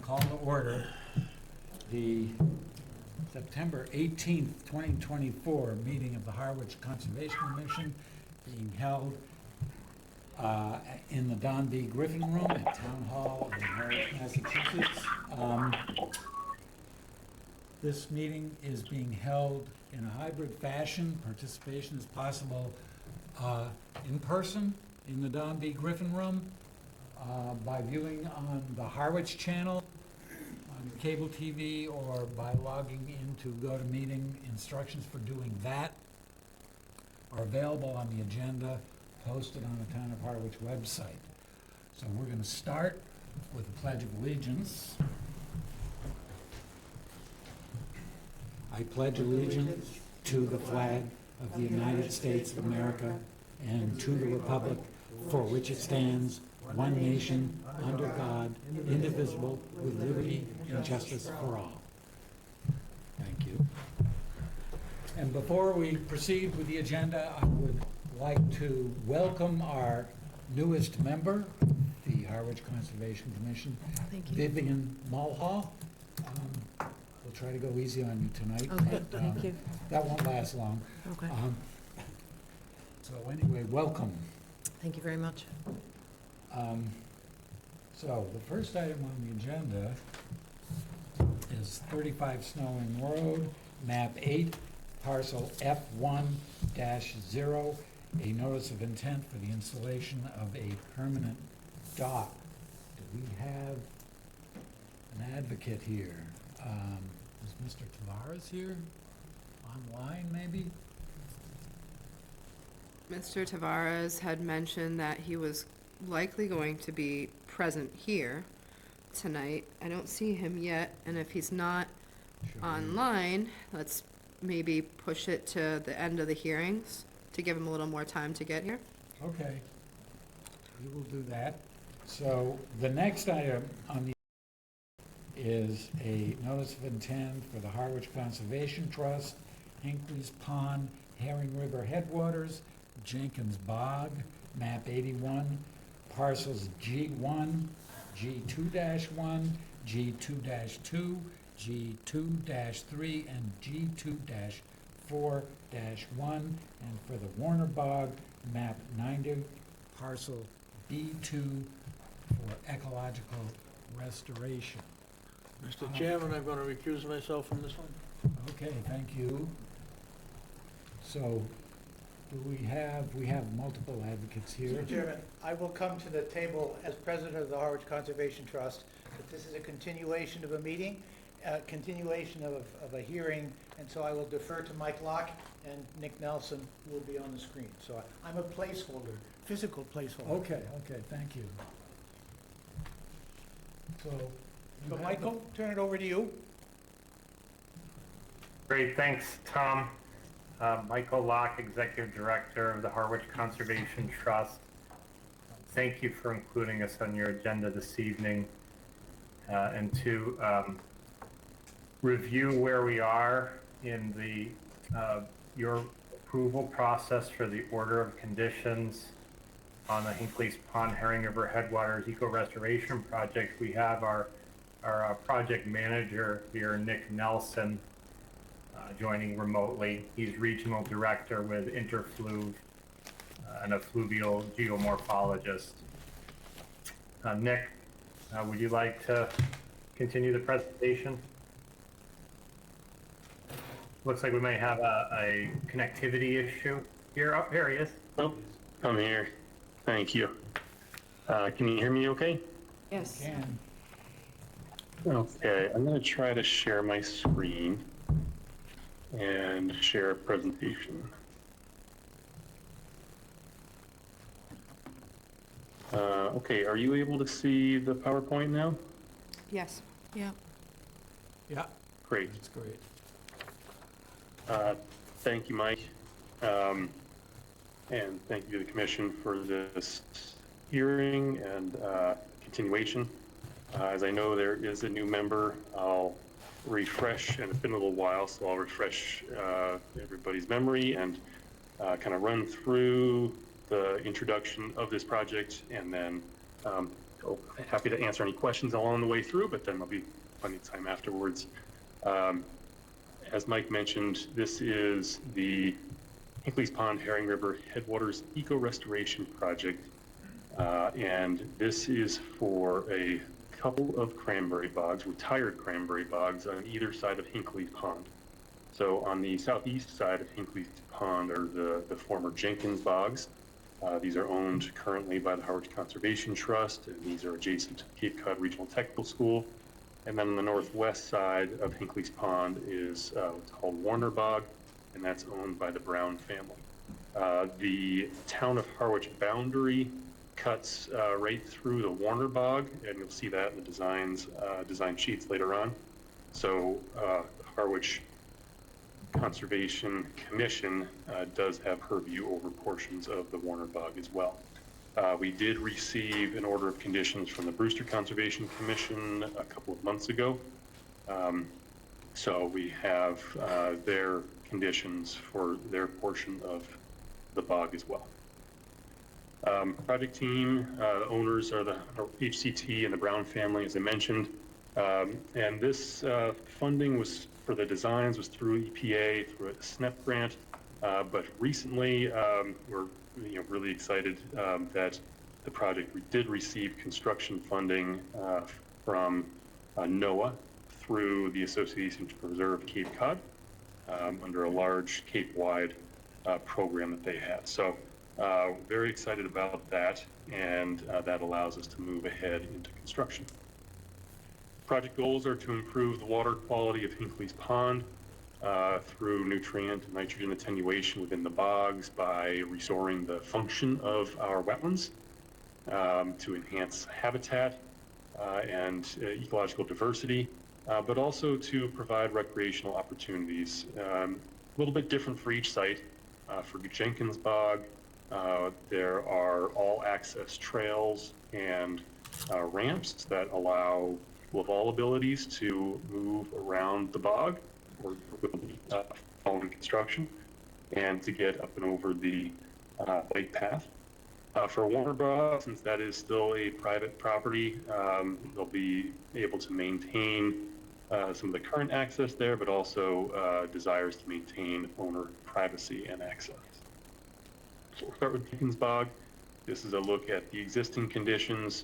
call to order the September 18th, 2024 meeting of the Harwich Conservation Commission being held in the Don B. Griffin Room at Town Hall in Harwich, Massachusetts. This meeting is being held in a hybrid fashion. Participation is possible in person in the Don B. Griffin Room by viewing on the Harwich channel on cable TV or by logging into GoToMeeting. Instructions for doing that are available on the agenda posted on the Town of Harwich website. So we're going to start with the Pledge of Allegiance. I pledge allegiance to the flag of the United States of America and to the republic for which it stands, one nation, under God, indivisible, with liberty and justice for all. Thank you. And before we proceed with the agenda, I would like to welcome our newest member, the Harwich Conservation Commission, Thank you. Vivian Mulhall. We'll try to go easy on you tonight. Okay, but, thank you. That won't last long. Okay, So anyway, welcome. thank you very much. So the first item on the agenda is 35 Snowing Road, map 8, parcel F1-0, a notice of intent for the installation of a permanent dock. Do we have an advocate here? Is Mr. Tavares here? Online, maybe? Mr. Tavares had mentioned that he was likely going to be present here tonight. I don't see him yet, and if he's not Sure. online, let's maybe push it to the end of the hearings to give him a little more time to get here. Okay, we will do that. So the next item on the is a notice of intent for the Harwich Conservation Trust, Hinckley's Pond, Herring River Headwaters, Jenkins Bog, map 81, parcels G1, G2-1, G2-2, G2-3, and G2-4-1, and for the Warner Bog, map 90, parcel B2 for ecological restoration. Mr. Chairman, I'm going to recuse myself from this one. Okay, thank you. So, do we have multiple advocates here? Mr. Chairman, I will come to the table as president of the Harwich Conservation Trust, but this is a continuation of a meeting, continuation of a hearing, and so I will defer to Mike Locke and Nick Nelson, who will be on the screen. So I'm a placeholder, physical placeholder. Okay, thank you. So Michael, turn it over to you. Great, thanks, Tom. Michael Locke, Executive Director of the Harwich Conservation Trust. Thank you for including us on your agenda this evening and to review where we are in the your approval process for the order of conditions on the Hinckley's Pond Herring River Headwaters Eco Restoration Project. We have our project manager here, Nick Nelson, joining remotely. He's regional director with Interfluve and a fluvial geomorphologist. Nick, would you like to continue the presentation? Looks like we may have a connectivity issue here. Oh, here he is. Oh, I'm here. Thank you. Can you hear me okay? Yes. can. Okay, I'm going to try to share my screen and share a presentation. Okay, are you able to see the PowerPoint now? Yes. Yeah. Yeah, Great. that's great. Thank you, Mike. And thank you to the Commission for this hearing and continuation. As I know there is a new member, I'll refresh, and it's been a little while, so I'll refresh everybody's memory and kind of run through the introduction of this project, and then So happy to answer any questions along the way through, but then there'll be plenty of time afterwards. As Mike mentioned, this is the Hinckley's Pond Herring River Headwaters Eco Restoration Project. And this is for a couple of cranberry bogs, retired cranberry bogs on either side of Hinckley's Pond. So on the southeast side of Hinckley's Pond are the former Jenkins bogs. These are owned currently by the Harwich Conservation Trust, and these are adjacent to Cape Cod Regional Technical School. And then on the northwest side of Hinckley's Pond is what's called Warner Bog, and that's owned by the Brown family. The town of Harwich boundary cuts right through the Warner Bog, and you'll see that in the design sheets later on. So Harwich Conservation Commission does have purview over portions of the Warner Bog as well. We did receive an order of conditions from the Brewster Conservation Commission a couple of months ago. So we have their conditions for their portion of the bog as well. Project team, the owners are the HCT and the Brown family, as I mentioned. And this funding was for the designs was through EPA, through a SNEP grant. But recently, we're really excited that the project did receive construction funding from NOAA through the Association to Preserve Cape Cod under a large Cape-wide program that they have. So very excited about that, and that allows us to move ahead into construction. Project goals are to improve the water quality of Hinckley's Pond through nutrient and nitrogen attenuation within the bogs by restoring the function of our wetlands, to enhance habitat and ecological diversity, but also to provide recreational opportunities. A little bit different for each site. For Jenkins Bog, there are all-access trails and ramps that allow people of all abilities to move around the bog or following construction and to get up and over the bike path. For Warner Bros., since that is still a private property, they'll be able to maintain some of the current access there, but also desires to maintain owner privacy and access. So we'll start with Jenkins Bog. This is a look at the existing conditions.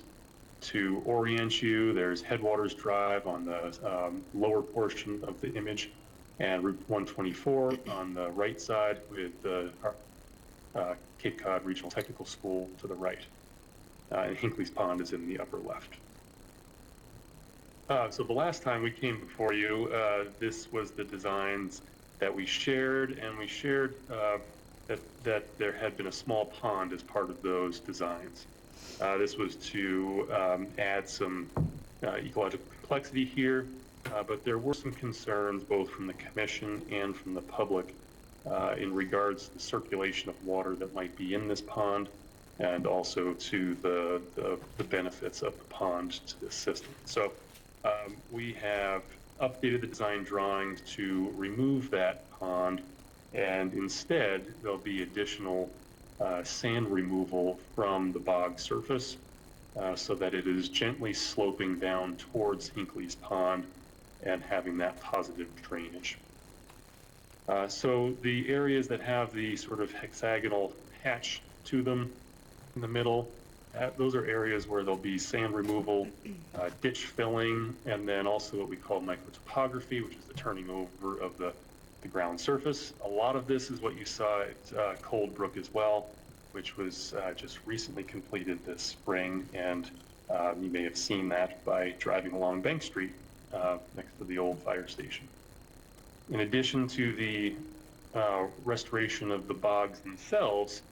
To orient you, there's Headwaters Drive on the lower portion of the image, and Route 124 on the right side with the Cape Cod Regional Technical School to the right. And Hinckley's Pond is in the upper left. So the last time we came before you, this was the designs that we shared, and we shared that there had been a small pond as part of those designs. This was to add some ecological complexity here, but there were some concerns both from the commission and from the public in regards to the circulation of water that might be in this pond, and also to the benefits of the pond to this system. So we have updated the design drawings to remove that pond, and instead there'll be additional sand removal from the bog surface so that it is gently sloping down towards Hinckley's Pond and having that positive drainage. So the areas that have the sort of hexagonal hatch to them in the middle, those are areas where there'll be sand removal, ditch filling, and then also what we call microtopography, which is the turning over of the ground surface. A lot of this is what you saw at Cold Brook as well, which was just recently completed this spring, and you may have seen that by driving along Bank Street next to the old fire station. In addition to the restoration of the bogs themselves,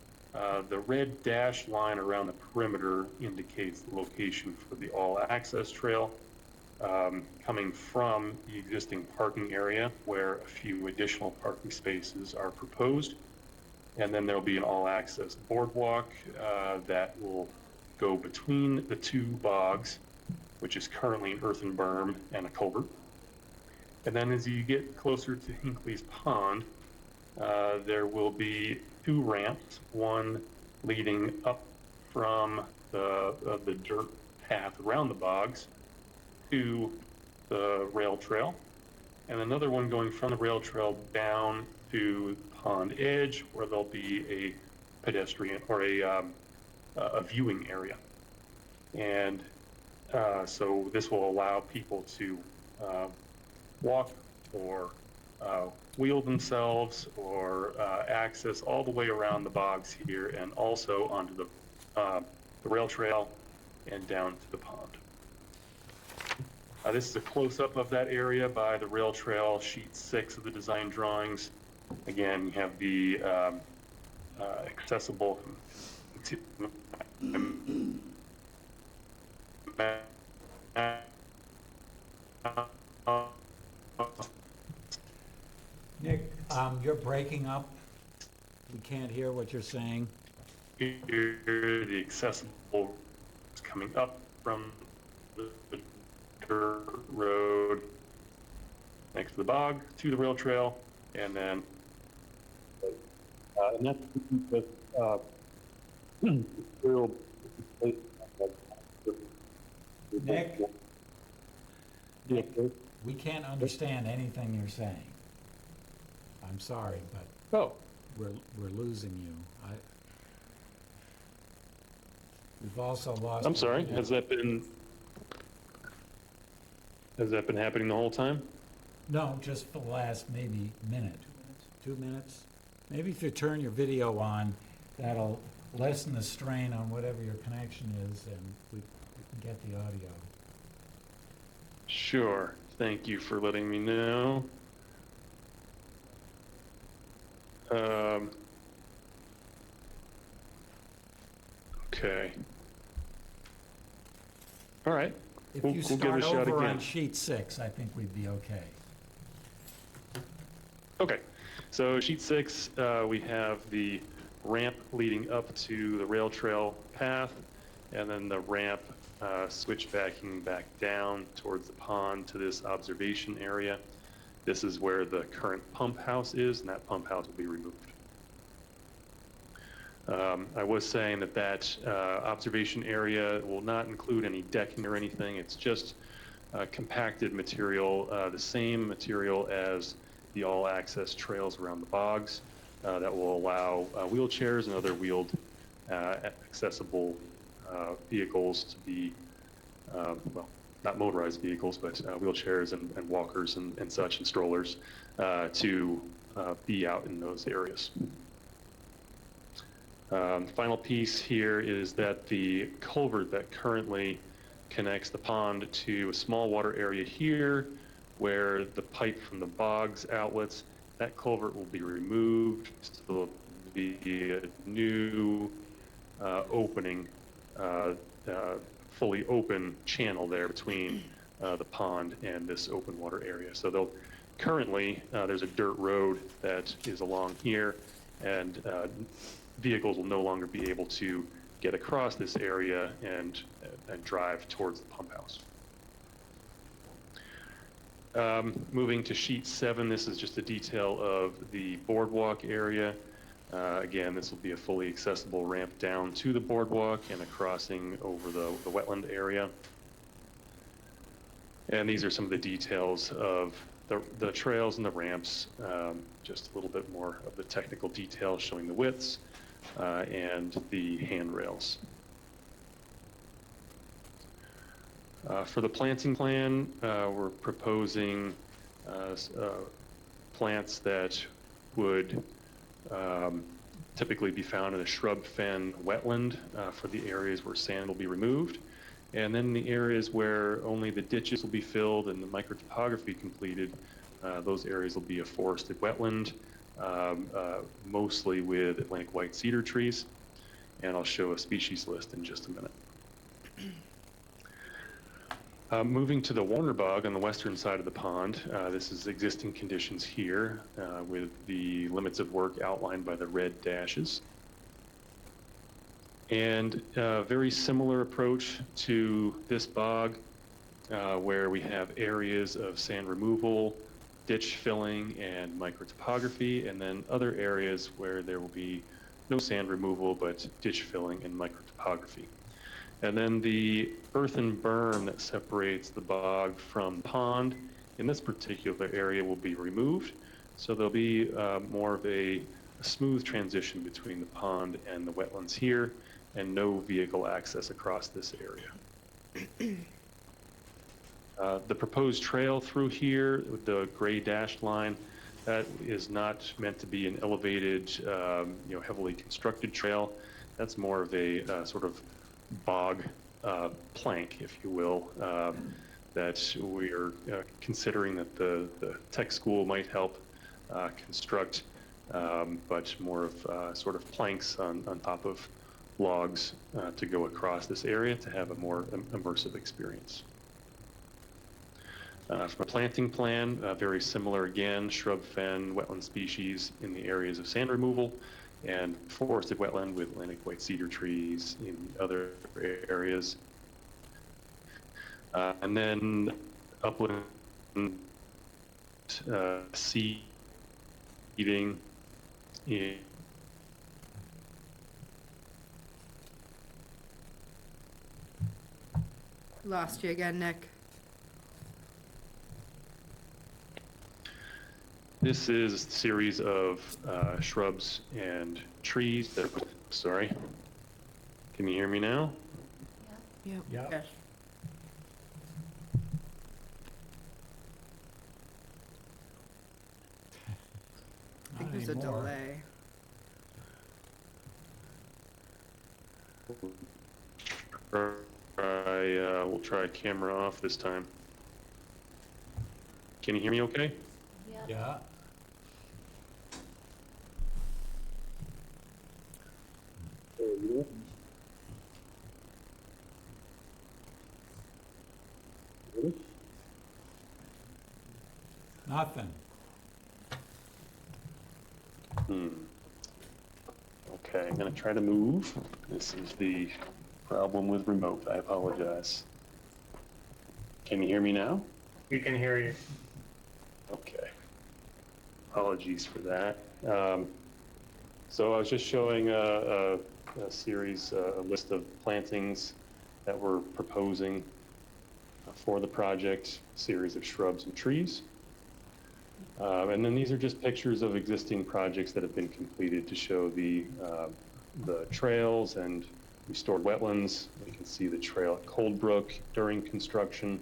the red dashed line around the perimeter indicates the location for the all-access trail, coming from the existing parking area where a few additional parking spaces are proposed. And then there'll be an all-access boardwalk that will go between the two bogs, which is currently an earthen berm and a culvert. And then as you get closer to Hinckley's Pond, there will be two ramps, one leading up from the dirt path around the bogs to the rail trail, and another one going from the rail trail down to the pond edge, where there'll be a pedestrian or a viewing area. And so this will allow people to walk or wheel themselves or access all the way around the bogs here and also onto the rail trail and down to the pond. This is a close-up of that area by the rail trail, sheet 6 of the design drawings. Again, you have the accessible Nick, you're breaking up. We can't hear what you're saying. here, the accessible is coming up from the dirt road next to the bog to the rail trail, and then and that's with real Nick? Nick, we can't understand anything you're saying. I'm sorry, but Oh, we're losing you. We've also lost. I'm sorry. Has that been happening the whole time? No, just for the last maybe minute. 2 minutes? Maybe if you turn your video on, that'll lessen the strain on whatever your connection is, and we can get the audio. Sure. Thank you for letting me know. Okay. All right. If We'll you give it start a shot over on again. sheet 6, I think we'd be okay. Okay. So sheet 6, we have the ramp leading up to the rail trail path, and then the ramp switchbacking back down towards the pond to this observation area. This is where the current pump house is, and that pump house will be removed. I was saying that observation area will not include any decking or anything. It's just compacted material, the same material as the all-access trails around the bogs that will allow wheelchairs and other wheeled accessible vehicles to be, well, not motorized vehicles, but wheelchairs and walkers and such and strollers to be out in those areas. The final piece here is that the culvert that currently connects the pond to a small water area here, where the pipe from the bogs outlets, that culvert will be removed. So there'll be a new opening, fully open channel there between the pond and this open water area. So currently there's a dirt road that is along here, and vehicles will no longer be able to get across this area and drive towards the pump house. Moving to sheet 7, this is just a detail of the boardwalk area. Again, this will be a fully accessible ramp down to the boardwalk and a crossing over the wetland area. And these are some of the details of the trails and the ramps, just a little bit more of the technical details showing the widths and the handrails. For the planting plan, we're proposing plants that would typically be found in a shrub fen wetland for the areas where sand will be removed. And then the areas where only the ditches will be filled and the microtopography completed, those areas will be a forested wetland, mostly with Atlantic white cedar trees. And I'll show a species list in just a minute. Moving to the Warner Bog on the western side of the pond, this is existing conditions here with the limits of work outlined by the red dashes. And a very similar approach to this bog where we have areas of sand removal, ditch filling, and microtopography, and then other areas where there will be no sand removal but ditch filling and microtopography. And then the earthen berm that separates the bog from the pond in this particular area will be removed. So there'll be more of a smooth transition between the pond and the wetlands here, and no vehicle access across this area. The proposed trail through here with the gray dashed line, that is not meant to be an elevated, heavily constructed trail. That's more of a sort of bog plank, if you will, that we are considering that the tech school might help construct, but more of sort of planks on top of logs to go across this area to have a more immersive experience. From a planting plan, very similar again, shrub, fen, wetland species in the areas of sand removal, and forested wetland with Atlantic white cedar trees in other areas. And then upland seeding in Lost you again, Nick. This is a series of shrubs and trees that, sorry, can you hear me now? Yep. Yep. Yes. I think Not there's a anymore. delay. We'll try camera off this time. Can you hear me okay? Yeah. Nothing. Okay, I'm gonna try to move. This is the problem with remote. I apologize. Can you hear me now? We can hear you. Okay. Apologies for that. So I was just showing a series, a list of plantings that we're proposing for the project, series of shrubs and trees. And then these are just pictures of existing projects that have been completed to show the trails and restored wetlands. You can see the trail at Cold Brook during construction,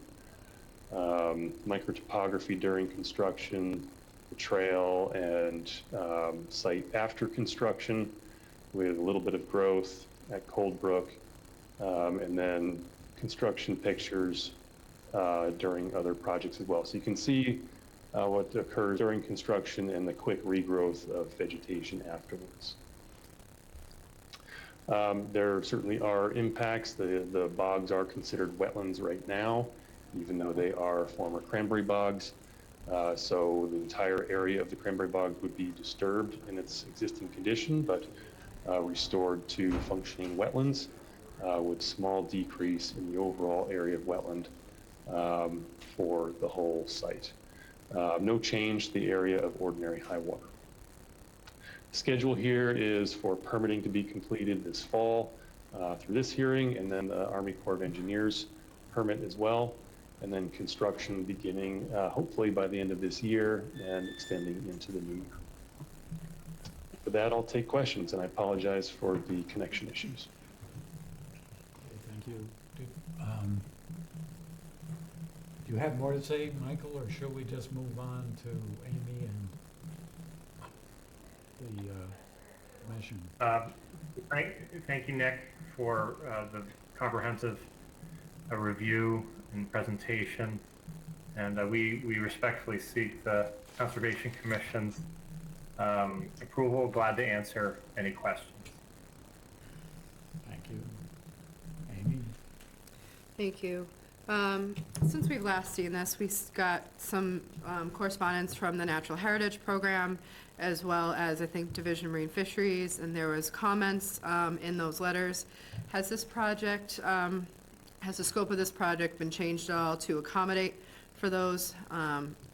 microtopography during construction, the trail and site after construction with a little bit of growth at Cold Brook, and then construction pictures during other projects as well. So you can see what occurs during construction and the quick regrowth of vegetation afterwards. There certainly are impacts. The bogs are considered wetlands right now, even though they are former cranberry bogs. So the entire area of the cranberry bog would be disturbed in its existing condition, but restored to functioning wetlands with small decrease in the overall area of wetland for the whole site. No change to the area of ordinary high water. Schedule here is for permitting to be completed this fall through this hearing, and then the Army Corps of Engineers permit as well, and then construction beginning hopefully by the end of this year and extending into the new year. For that, I'll take questions, and I apologize for the connection issues. Thank you. Do you have more to say, Michael, or should we just move on to Amy and the commission? Thank you, Nick, for the comprehensive review and presentation. And we respectfully seek the Conservation Commission's approval. Glad to answer any questions. Thank you. Amy? Thank you. Since we've last seen this, we got some correspondence from the Natural Heritage Program, as well as, I think, Division of Marine Fisheries, and there was comments in those letters. Has this project, has the scope of this project been changed at all to accommodate for those?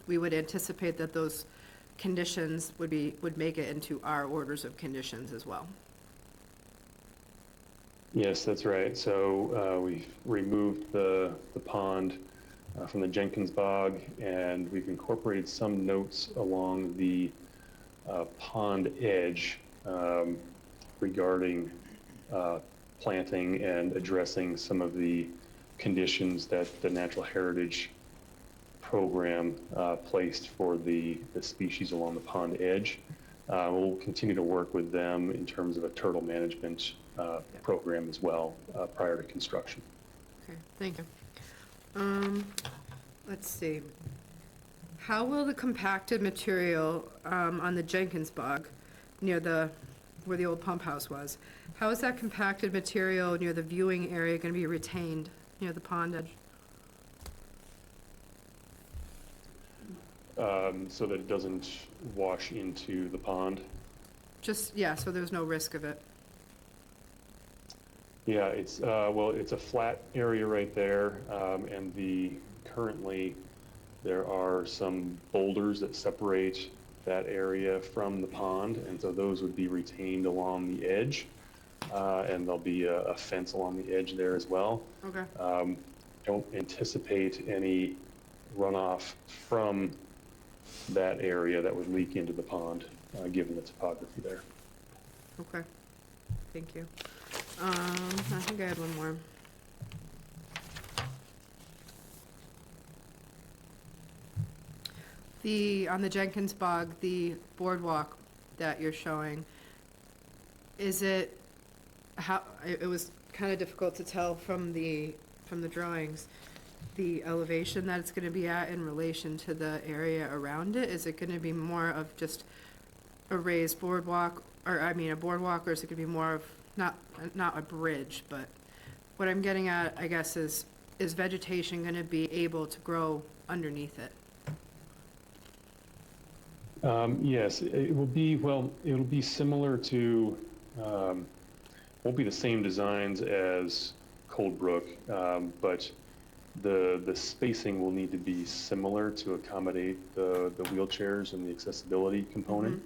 We would anticipate that those conditions would make it into our orders of conditions as well. Yes, that's right. So we've removed the pond from the Jenkins Bog, and we've incorporated some notes along the pond edge regarding planting and addressing some of the conditions that the Natural Heritage Program placed for the species along the pond edge. We'll continue to work with them in terms of a turtle management program as well prior to construction. Okay, thank you. Let's see. How will the compacted material on the Jenkins Bog, near where the old pump house was, how is that compacted material near the viewing area going to be retained near the pond edge? So that it doesn't wash into the pond. Just, yeah, so there's no risk of it. Yeah, it's well, it's a flat area right there, and currently there are some boulders that separate that area from the pond, and so those would be retained along the edge, and there'll be a fence along the edge there as well. Okay. Don't anticipate any runoff from that area that would leak into the pond, given the topography there. Okay. Thank you. I think I had one more. On the Jenkins Bog, the boardwalk that you're showing, it was kind of difficult to tell from the drawings, the elevation that it's going to be at in relation to the area around it. Is it going to be more of just a raised boardwalk, or I mean a boardwalk, or is it going to be more of not a bridge, but what I'm getting at, I guess, is vegetation going to be able to grow underneath it? Yes, it will be, well, it'll be similar to, won't be the same designs as Cold Brook, but the spacing will need to be similar to accommodate the wheelchairs and the accessibility component.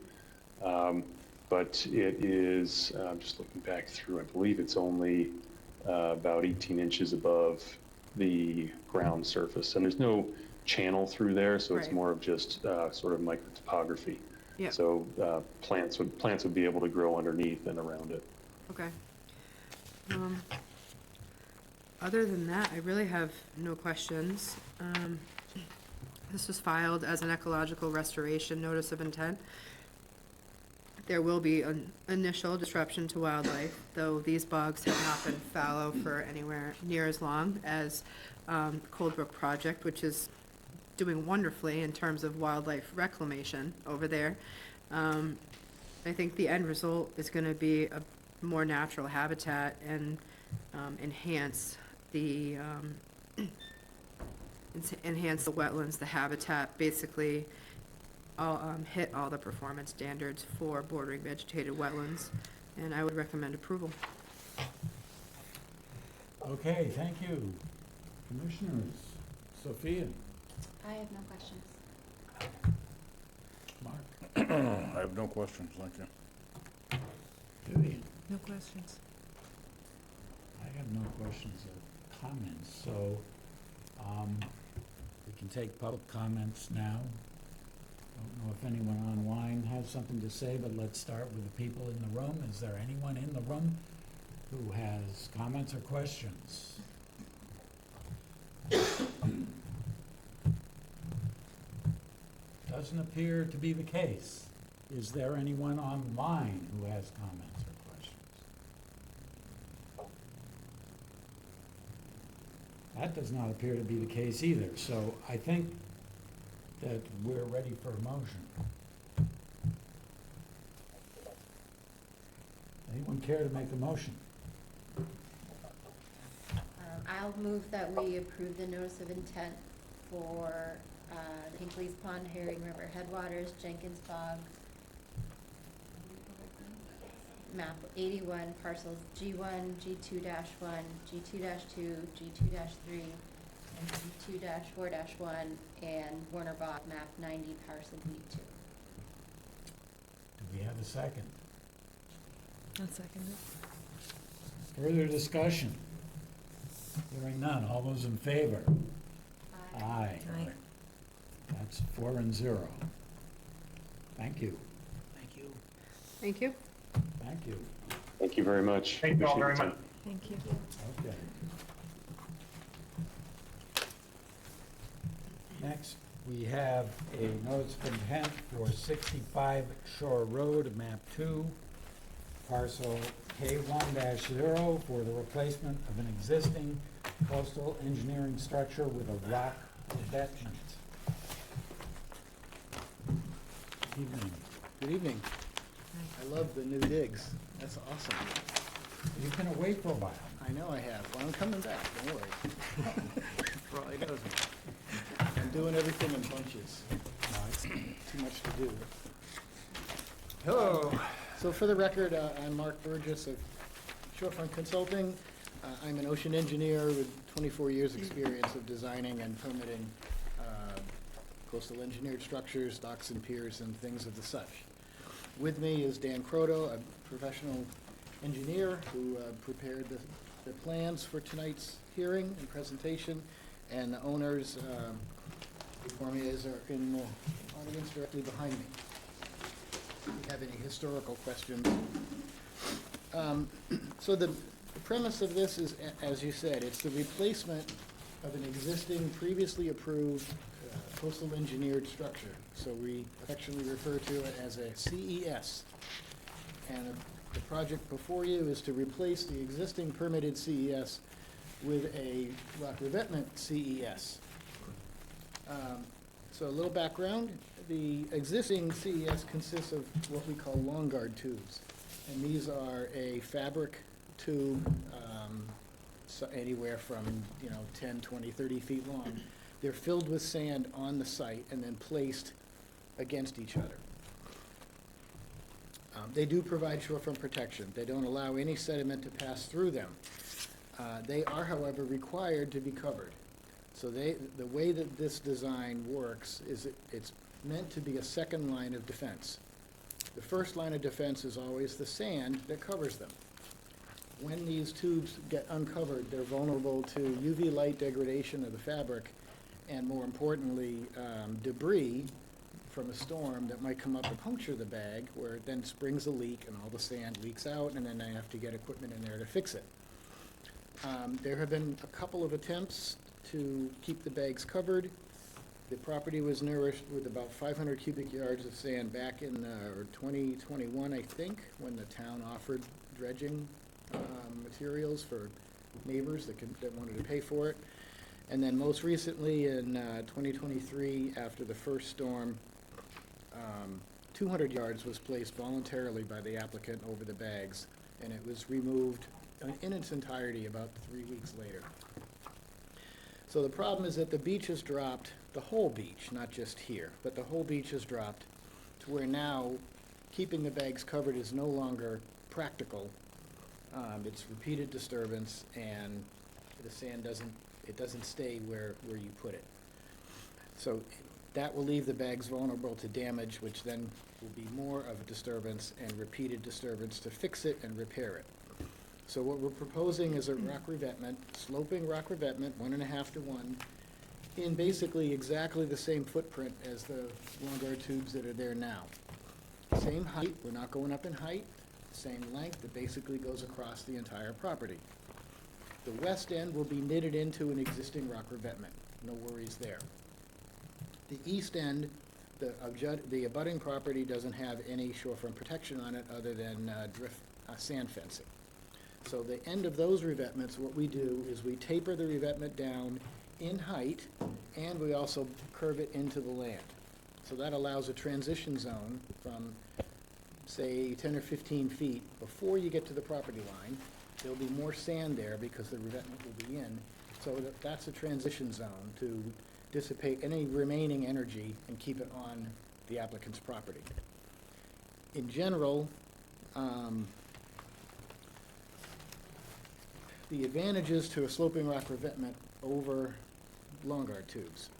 But it is, I'm just looking back through, I believe it's only about 18 inches above the ground surface. And there's no channel through there, so it's Right. more of just sort of micro topography. Yeah. So plants would be able to grow underneath and around it. Okay. Other than that, I really have no questions. This was filed as an ecological restoration notice of intent. There will be an initial disruption to wildlife, though these bogs have not been fallow for anywhere near as long as Cold Brook Project, which is doing wonderfully in terms of wildlife reclamation over there. I think the end result is going to be a more natural habitat and enhance the wetlands, the habitat, basically hit all the performance standards for bordering vegetated wetlands, and I would recommend approval. Okay, thank you. Commissioners, Sophia, I have no questions. Mark, I have no questions, thank you. Vivian. No questions. I have no questions or comments, so we can take public comments now. Don't know if anyone online has something to say, but let's start with the people in the room. Is there anyone in the room who has comments or questions? Doesn't appear to be the case. Is there anyone online who has comments or questions? That does not appear to be the case either, so I think that we're ready for a motion. Anyone care to make a motion? I'll move that we approve the notice of intent for the Hinkley's Pond, Herring River Headwaters, Jenkins Bog, map 81, parcels G1, G2-1, G2-2, G2-3, and G2-4-1, and Warner Bog, map 90, parcel B2. Do we have a second? I'll second it. Further discussion? Hearing none. All those in favor? Aye. Aye. That's 4-0. Thank you. Thank you. Thank you. Thank you. Thank you very much. Thank you all Appreciate very the time. much. Thank you. Okay. Next, we have a notice of intent for 65 Shore Road, map 2, parcel K1-0 for the replacement of an existing coastal engineering structure with a rock revetment. Evening. Good evening. I love the new digs. That's awesome. You've been away for a while. I know I have. Well, I'm coming back, don't worry. Probably doesn't. I'm doing everything in bunches. Too much to do. Hello. So for the record, I'm Mark Burgess of Shorefront Consulting. I'm an ocean engineer with 24 years' experience of designing and permitting coastal engineered structures, docks and piers, and things of the such. With me is Dan Croto, a professional engineer who prepared the plans for tonight's hearing and presentation, and the owners before me are in the audience directly behind me. If you have any historical questions. So the premise of this is, as you said, it's the replacement of an existing previously approved coastal engineered structure. So we affectionately refer to it as a CES. And the project before you is to replace the existing permitted CES with a rock revetment CES. So a little background, the existing CES consists of what we call long guard tubes. And these are a fabric tube, so anywhere from 10, 20, 30 feet long. They're filled with sand on the site and then placed against each other. They do provide shorefront protection. They don't allow any sediment to pass through them. They are, however, required to be covered. So the way that this design works is it's meant to be a second line of defense. The first line of defense is always the sand that covers them. When these tubes get uncovered, they're vulnerable to UV light degradation of the fabric, and more importantly, debris from a storm that might come up and puncture the bag, where it then springs a leak and all the sand leaks out, and then they have to get equipment in there to fix it. There have been a couple of attempts to keep the bags covered. The property was nourished with about 500 cubic yards of sand back in 2021, I think, when the town offered dredging materials for neighbors that wanted to pay for it. And then most recently in 2023, after the first storm, 200 yards was placed voluntarily by the applicant over the bags, and it was removed in its entirety about 3 weeks later. So the problem is that the beach has dropped, the whole beach, not just here, but the whole beach has dropped to where now keeping the bags covered is no longer practical. It's repeated disturbance, and the sand doesn't stay where you put it. So that will leave the bags vulnerable to damage, which then will be more of a disturbance and repeated disturbance to fix it and repair it. So what we're proposing is a rock revetment, sloping rock revetment, 1.5 to 1, in basically exactly the same footprint as the long guard tubes that are there now. Same height, we're not going up in height, same length, it basically goes across the entire property. The west end will be knitted into an existing rock revetment, no worries there. The east end, the abutting property doesn't have any shorefront protection on it other than sand fencing. So the end of those revetments, what we do is we taper the revetment down in height, and we also curve it into the land. So that allows a transition zone from, say, 10 or 15 feet before you get to the property line. There'll be more sand there because the revetment will be in. So that's a transition zone to dissipate any remaining energy and keep it on the applicant's property. In general, the advantages to a sloping rock revetment over long guard tubes.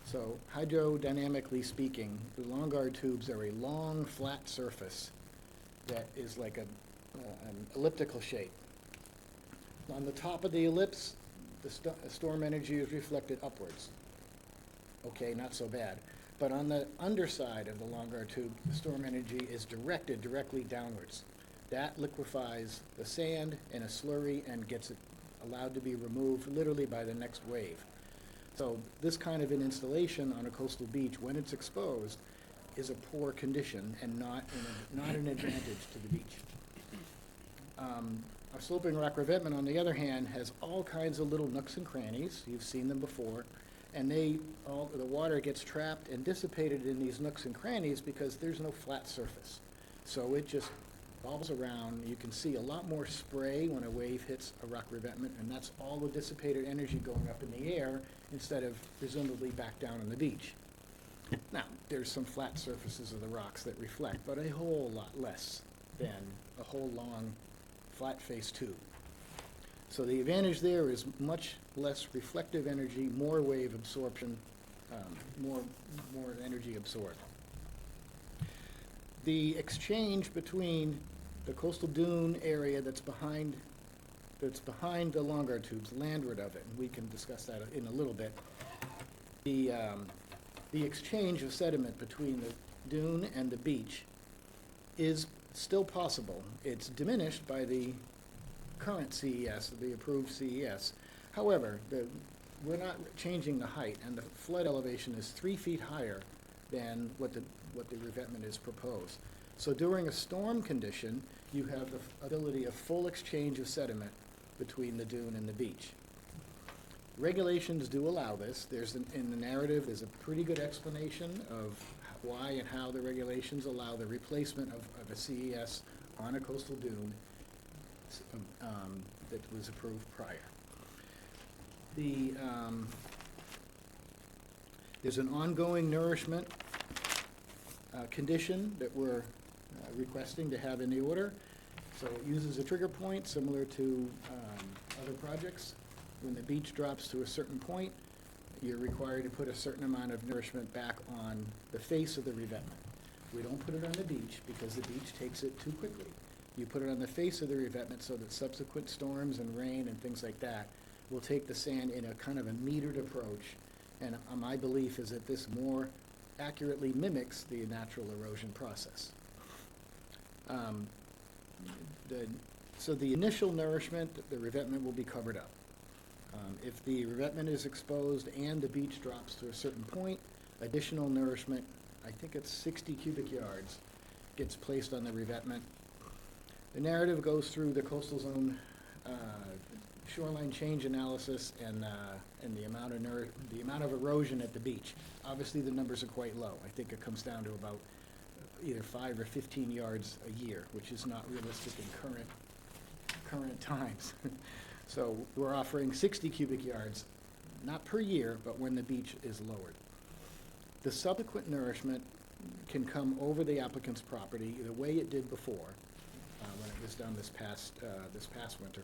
So hydrodynamically speaking, the long guard tubes are a long, flat surface that is like an elliptical shape. On the top of the ellipse, the storm energy is reflected upwards. Okay, not so bad. But on the underside of the Longar tube, the storm energy is directed directly downwards. That liquefies the sand in a slurry and gets it allowed to be removed literally by the next wave. So this kind of an installation on a coastal beach, when it's exposed, is a poor condition and not an advantage to the beach. Our sloping rock revetment, on the other hand, has all kinds of little nooks and crannies. You've seen them before. And the water gets trapped and dissipated in these nooks and crannies because there's no flat surface. So it just bobbles around. You can see a lot more spray when a wave hits a rock revetment, and that's all the dissipated energy going up in the air instead of presumably back down on the beach. Now, there's some flat surfaces of the rocks that reflect, but a whole lot less than a whole long flat face tube. So the advantage there is much less reflective energy, more wave absorption, more energy absorbed. The exchange between the coastal dune area that's behind the Longar tubes, landward of it, and we can discuss that in a little bit. The exchange of sediment between the dune and the beach is still possible. It's diminished by the current CES, the approved CES. However, we're not changing the height, and the flood elevation is 3 feet higher than what the revetment is proposed. So during a storm condition, you have the ability of full exchange of sediment between the dune and the beach. Regulations do allow this. In the narrative, there's a pretty good explanation of why and how the regulations allow the replacement of a CES on a coastal dune that was approved prior. There's an ongoing nourishment condition that we're requesting to have in the order. So it uses a trigger point similar to other projects. When the beach drops to a certain point, you're required to put a certain amount of nourishment back on the face of the revetment. We don't put it on the beach because the beach takes it too quickly. You put it on the face of the revetment so that subsequent storms and rain and things like that will take the sand in a kind of a metered approach. And my belief is that this more accurately mimics the natural erosion process. So the initial nourishment, the revetment will be covered up. If the revetment is exposed and the beach drops to a certain point, additional nourishment, I think it's 60 cubic yards, gets placed on the revetment. The narrative goes through the coastal zone shoreline change analysis and the amount of erosion at the beach. Obviously, the numbers are quite low. I think it comes down to about either 5 or 15 yards a year, which is not realistic in current times. So we're offering 60 cubic yards, not per year, but when the beach is lowered. The subsequent nourishment can come over the applicant's property the way it did before, when it was done this past winter.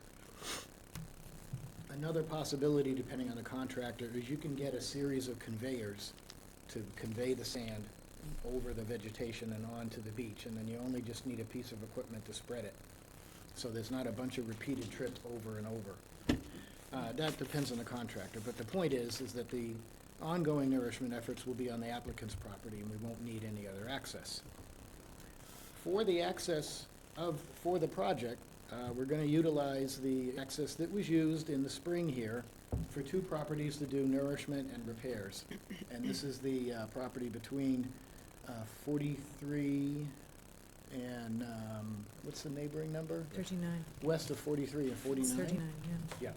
Another possibility, depending on the contractor, is you can get a series of conveyors to convey the sand over the vegetation and onto the beach, and then you only just need a piece of equipment to spread it. So there's not a bunch of repeated trips over and over. That depends on the contractor, but the point is that the ongoing nourishment efforts will be on the applicant's property, and we won't need any other access. For the access for the project, we're going to utilize the access that was used in the spring here for 2 properties to do nourishment and repairs. And this is the property between 43 and, what's the neighboring number? 39. West of 43 and 49? It's 39, yeah. Yeah.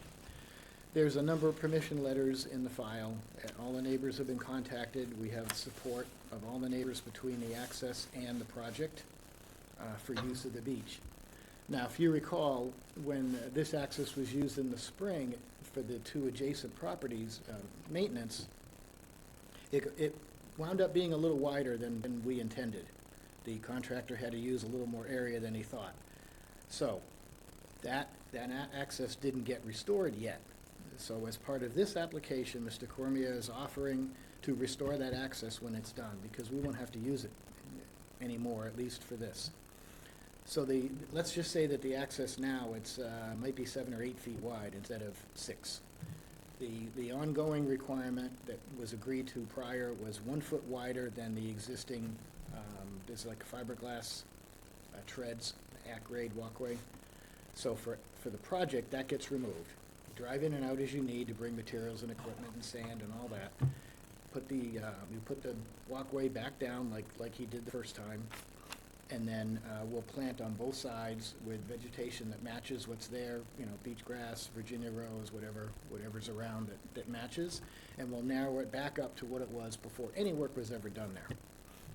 There's a number of permission letters in the file. All the neighbors have been contacted. We have support of all the neighbors between the access and the project for use of the beach. Now, if you recall, when this access was used in the spring for the 2 adjacent properties' maintenance, it wound up being a little wider than we intended. The contractor had to use a little more area than he thought. So that access didn't get restored yet. So as part of this application, Mr. Cormier is offering to restore that access when it's done, because we won't have to use it anymore, at least for this. So let's just say that the access now, it's, might be 7 or 8 feet wide instead of 6. The ongoing requirement that was agreed to prior was 1 foot wider than the existing, there's like fiberglass treads, at-grade walkway. So for the project, that gets removed. You drive in and out as you need to bring materials and equipment and sand and all that. You put the walkway back down like he did the first time, and then we'll plant on both sides with vegetation that matches what's there, beach grass, Virginia rose, whatever's around that matches, and we'll narrow it back up to what it was before any work was ever done there.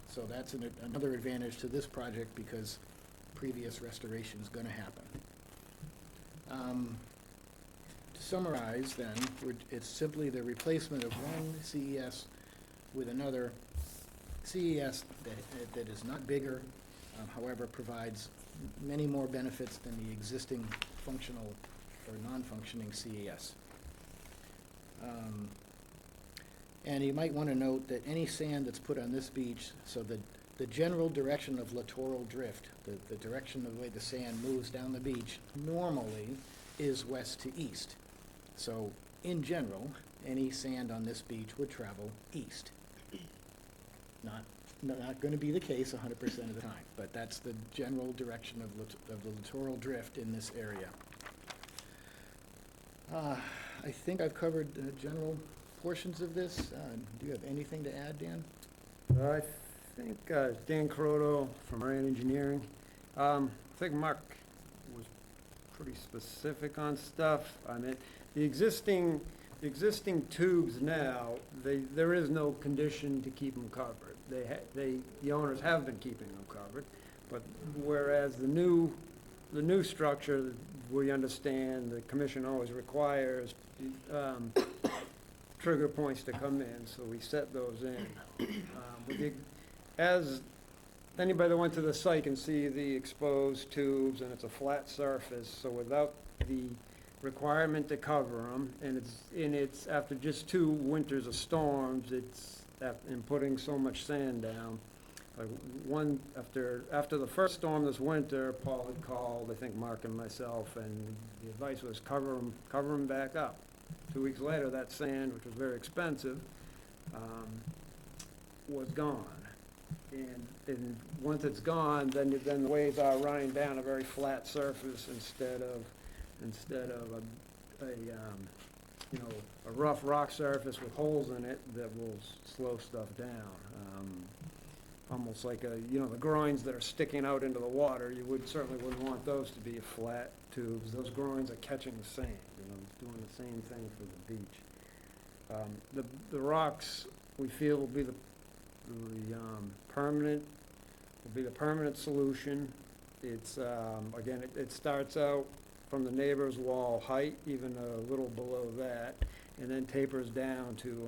So that's another advantage to this project because previous restoration is going to happen. To summarize then, it's simply the replacement of one CES with another CES that is not bigger, however, provides many more benefits than the existing functional or non-functioning CES. And you might want to note that any sand that's put on this beach, so the general direction of littoral drift, the direction of the way the sand moves down the beach, normally is west to east. So in general, any sand on this beach would travel east. Not going to be the case 100% of the time, but that's the general direction of the littoral drift in this area. I think I've covered the general portions of this. Do you have anything to add, Dan? I think Dan Croto from Moran Engineering. I think Mark was pretty specific on stuff. I mean, the existing tubes now, there is no condition to keep them covered. The owners have been keeping them covered, but whereas the new structure, we understand the commission always requires trigger points to come in, so we set those in. As anybody that went to the site can see the exposed tubes, and it's a flat surface, so without the requirement to cover them, and it's after just 2 winters of storms, and putting so much sand down. After the first storm this winter, Paul had called, I think Mark and myself, and the advice was cover them back up. 2 weeks later, that sand, which was very expensive, was gone. And once it's gone, then the waves are running down a very flat surface instead of a rough rock surface with holes in it that will slow stuff down. Almost like the groins that are sticking out into the water, you certainly wouldn't want those to be flat tubes. Those groins are catching the sand, doing the same thing for the beach. The rocks we feel will be the permanent solution. It's again, it starts out from the neighbor's wall height, even a little below that, and then tapers down to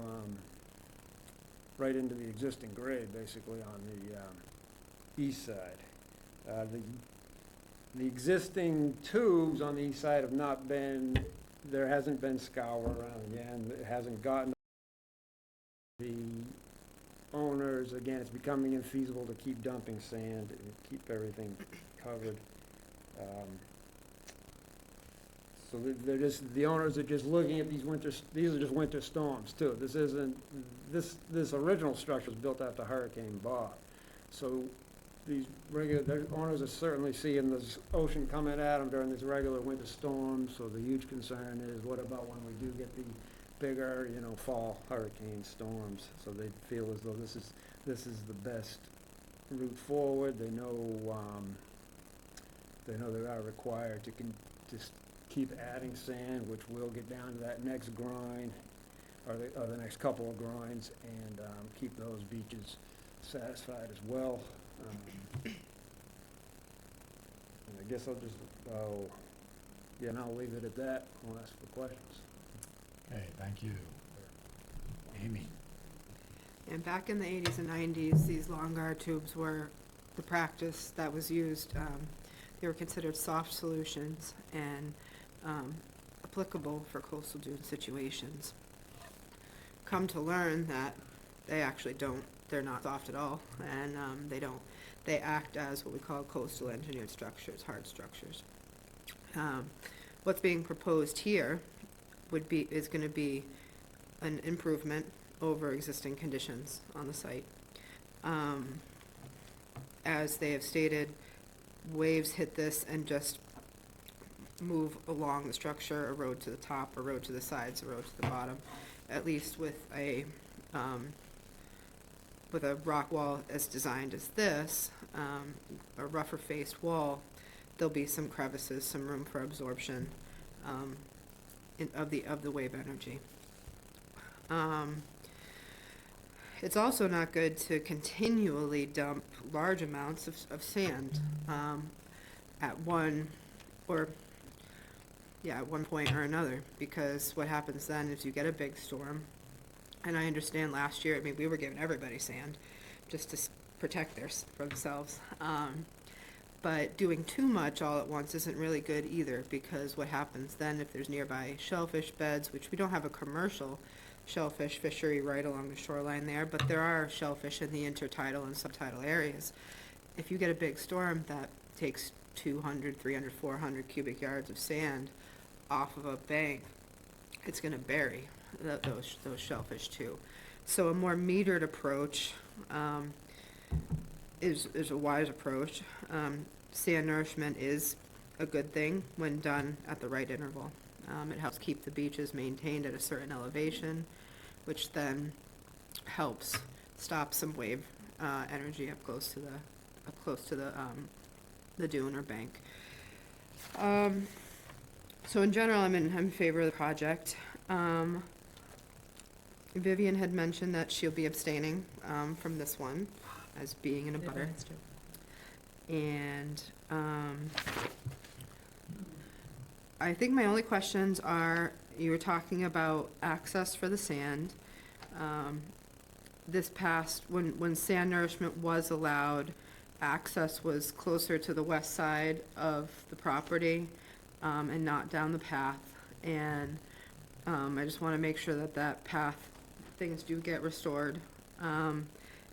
right into the existing grade, basically on the east side. The existing tubes on the east side have not been, there hasn't been scour around again. It hasn't gotten the owners, again, it's becoming infeasible to keep dumping sand and keep everything covered. So the owners are just looking at these are just winter storms too. This original structure was built after Hurricane Bob. So the owners are certainly seeing this ocean coming at them during these regular winter storms. So the huge concern is, what about when we do get the bigger, fall hurricane storms? So they feel as though this is the best route forward. They know they are required to just keep adding sand, which will get down to that next grind, or the next couple of grinds, and keep those beaches satisfied as well. And I guess and I'll leave it at that. I'll ask for questions. Okay, thank you. Amy? And back in the 80s and 90s, these long guard tubes were the practice that was used. They were considered soft solutions and applicable for coastal dune situations. Come to learn that They actually don't, they're not soft at all, and they act as what we call coastal engineered structures, hard structures. What's being proposed here is gonna be an improvement over existing conditions on the site. As they have stated, waves hit this and just move along the structure, erode to the top, erode to the sides, erode to the bottom. At least with a rock wall as designed as this, a rougher faced wall, there'll be some crevices, some room for absorption of the wave energy. It's also not good to continually dump large amounts of sand at one point or another, because what happens then is you get a big storm. And I understand last year, I mean, we were giving everybody sand just to protect themselves. But doing too much all at once isn't really good either, because what happens then if there's nearby shellfish beds, which we don't have a commercial shellfish fishery right along the shoreline there, but there are shellfish in the intertidal and subtidal areas. If you get a big storm that takes 200, 300, 400 cubic yards of sand off of a bank, it's going to bury those shellfish too. So a more metered approach is a wise approach. Sand nourishment is a good thing when done at the right interval. It helps keep the beaches maintained at a certain elevation, which then helps stop some wave energy up close to the dune or bank. So in general, I'm in favor of the project. Vivian had mentioned that she'll be abstaining from this one as being in a butter. And I think my only questions are, you were talking about access for the sand. This past, when sand nourishment was allowed, access was closer to the west side of the property and not down the path. And I just want to make sure that path, things do get restored.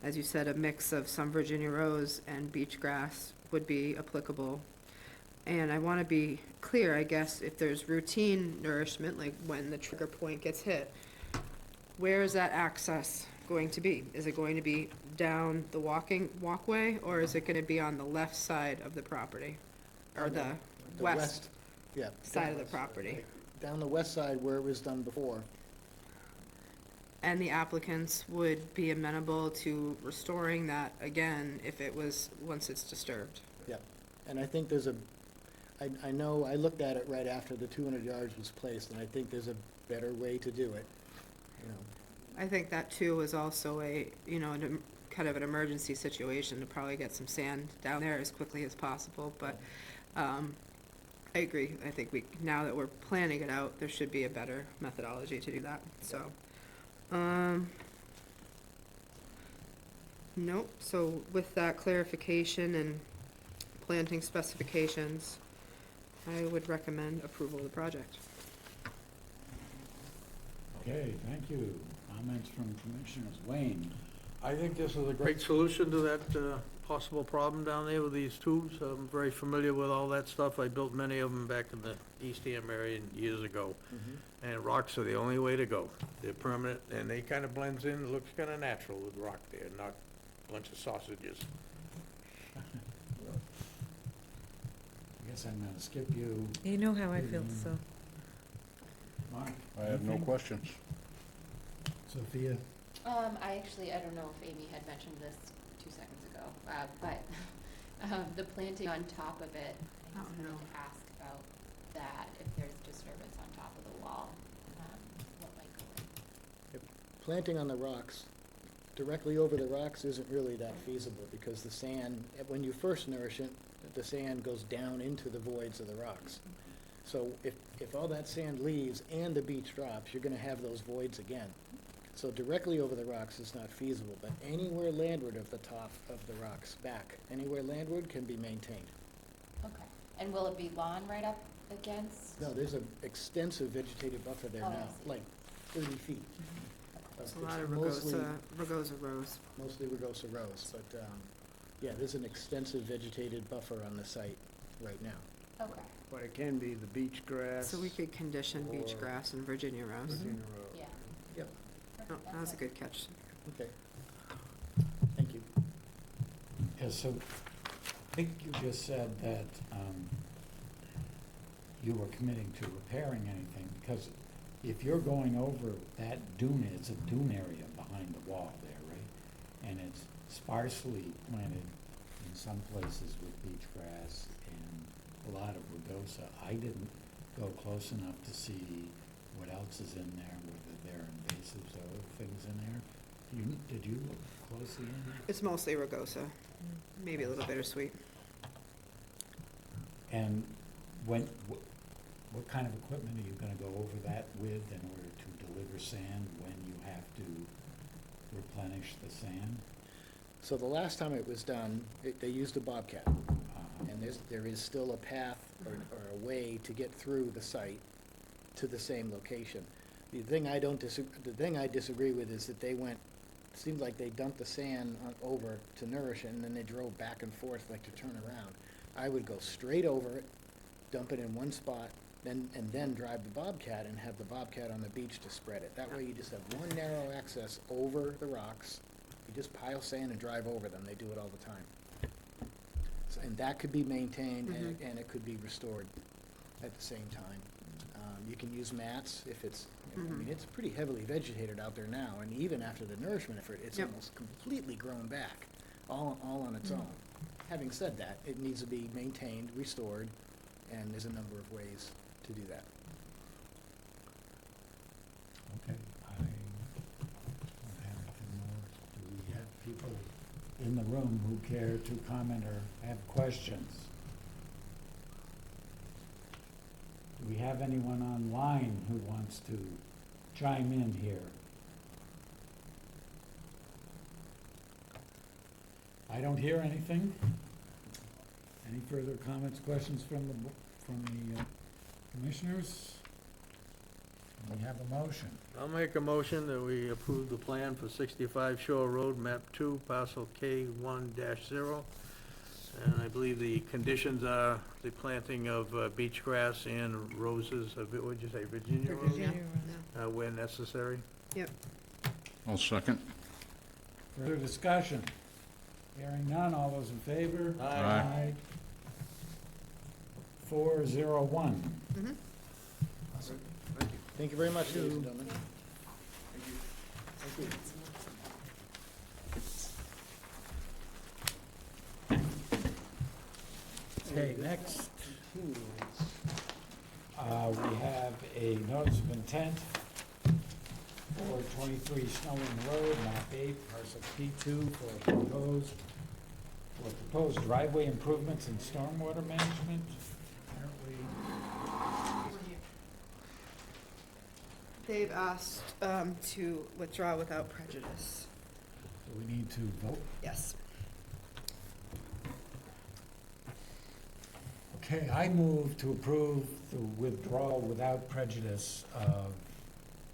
As you said, a mix of some Virginia rose and beach grass would be applicable. And I want to be clear, I guess, if there's routine nourishment, like when the trigger point gets hit, where is that access going to be? Is it going to be down the walkway, or is it going to be on the left side of the property? Or the west Yeah. side of the west, property? right. Down the west side where it was done before. And the applicants would be amenable to restoring that again if it was, once it's disturbed. Yep. And I think I know, I looked at it right after the 200 yards was placed, and I think there's a better way to do it, you know. I think that too was also kind of an emergency situation to probably get some sand down there as quickly as possible, but, I agree. I think now that we're planning it out, there should be a better methodology to do that, so. Nope, so with that clarification and planting specifications, I would recommend approval of the project. Okay, thank you. Comments from commissioners. Wayne? I think this is a great solution to that possible problem down there with these tubes. I'm very familiar with all that stuff. I built many of them back in the East Ham area years ago. And rocks are the only way to go. They're permanent, and they kind of blends in. It looks kind of natural with rock there, not a bunch of sausages. I guess I'm gonna skip you. You know how I feel, so. Mark? I have no anything? questions. Sophia? I don't know if Amy had mentioned this 2 seconds ago, but the planting on top of it, I just wanted to ask about that, if there's disturbance on top of the wall, what might go in. Planting on the rocks, directly over the rocks isn't really that feasible, because the sand, when you first nourish it, the sand goes down into the voids of the rocks. So if all that sand leaves and the beach drops, you're gonna have those voids again. So directly over the rocks is not feasible, but anywhere landward of the top of the rocks, back, anywhere landward can be maintained. Okay, and will it be lawn right up against? No, there's an extensive vegetative buffer there Oh, I now, see. like 30 feet It's a lot of Mostly- Rugosa rose. Mostly Rugosa rose, but, yeah, there's an extensive vegetated buffer on the site right now. Okay, But it can be the beach grass. So we could condition beach Or- grass and Virginia rose. Virginia Road. yeah. Yep. Oh, that was a good catch. Okay. Thank you. Yeah, so I think you just said that you were committing to repairing anything, because if you're going over that dune, it's a dune area behind the wall there, right? And it's sparsely planted in some places with beach grass and a lot of rugosa. I didn't go close enough to see what else is in there, whether there are invasives or other things in there. Did you look closely in there? It's mostly Rugosa, maybe a little bittersweet. And what kind of equipment are you gonna go over that with in order to deliver sand when you have to replenish the sand? So the last time it was done, they used a Bobcat, and there is still a path or a way to get through the site to the same location. The thing I disagree with is that they went, seemed like they dumped the sand over to Nourish it, and then they drove back and forth like to turn around. I would go straight over it, dump it in one spot, and then drive the Bobcat and have the Bobcat on the beach to spread it. That way you just have one narrow access over the rocks. You just pile sand and drive over them. They do it all the time. So, and that could be maintained and it could be restored at the same time. You can use mats if it's, I mean, it's pretty heavily vegetated out there now, and even after the nourishment effort, it's Yep. almost completely grown back, all on its own. Having said that, it needs to be maintained, restored, and there's a number of ways to do that. Okay, I don't have anything more. Do we have people in the room who care to comment or have questions? Do we have anyone online who wants to chime in here? I don't hear anything. Any further comments, questions from the commissioners? We have a motion. I'll make a motion that we approve the plan for 65 Shore Road, map 2, parcel K1-0. And I believe the conditions are the planting of beach grass and roses, what'd you say, Virginia roses? Where necessary. Yep. I'll second. Further discussion? Hearing none, all those in favor? Aye. 401. Mhm. Awesome. Thank you very much, ladies and gentlemen. Thank you. Okay, next, we have a notice of intent for 23 Snowing Road, map 8, parcel P2 for proposed driveway improvements and stormwater management. Apparently, They've asked to withdraw without prejudice. do we need to vote? Yes. Okay, I move to approve the withdrawal without prejudice of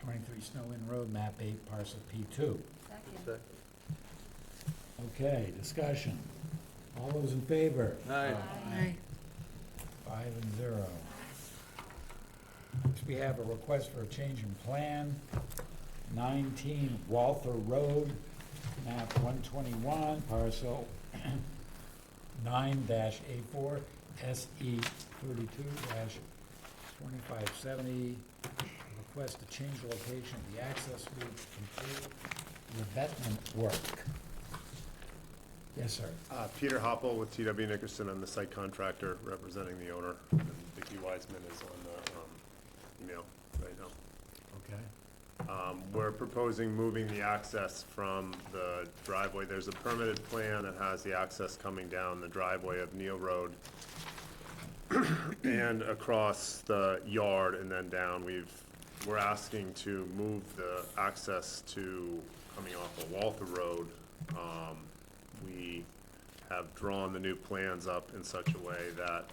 23 Snow Inn Road, map 8, parcel P2. Second. Okay, discussion. All those in favor? Aye. Aye. 5 and 0. Next, we have a request for a change in plan, 19 Walther Road, map 121, parcel 9-A4, SE 32-2570. Request to change the location of the access route to complete revetment work. Yes, sir. Peter Hoppel with TW Nickerson. I'm the site contractor representing the owner. And Vicki Wiseman is on the email right now. Okay. We're proposing moving the access from the driveway. There's a permitted plan that has the access coming down the driveway of Neal Road and across the yard and then down. We're asking to move the access to coming off of Walther Road. We have drawn the new plans up in such a way that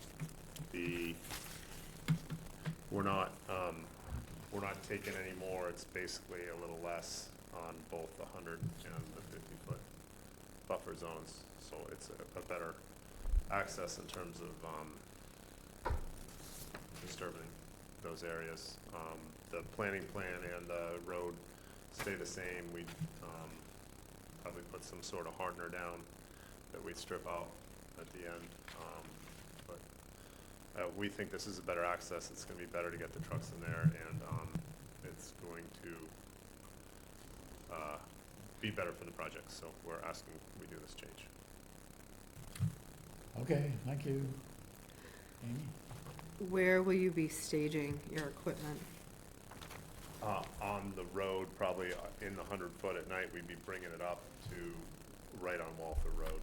we're not taking any more. It's basically a little less. on both the 100 and the 50-foot buffer zones. So it's a better access in terms of disturbing those areas. The planning plan and the road stay the same. We'd probably put some sort of hardener down that we'd strip out at the end. But we think this is a better access. It's going to be better to get the trucks in there, and it's going to be better for the project. So we're asking we do this change. Okay, thank you. Amy? Where will you be staging your equipment? On the road, probably in the 100-foot at night, we'd be bringing it up to right on Walther Road.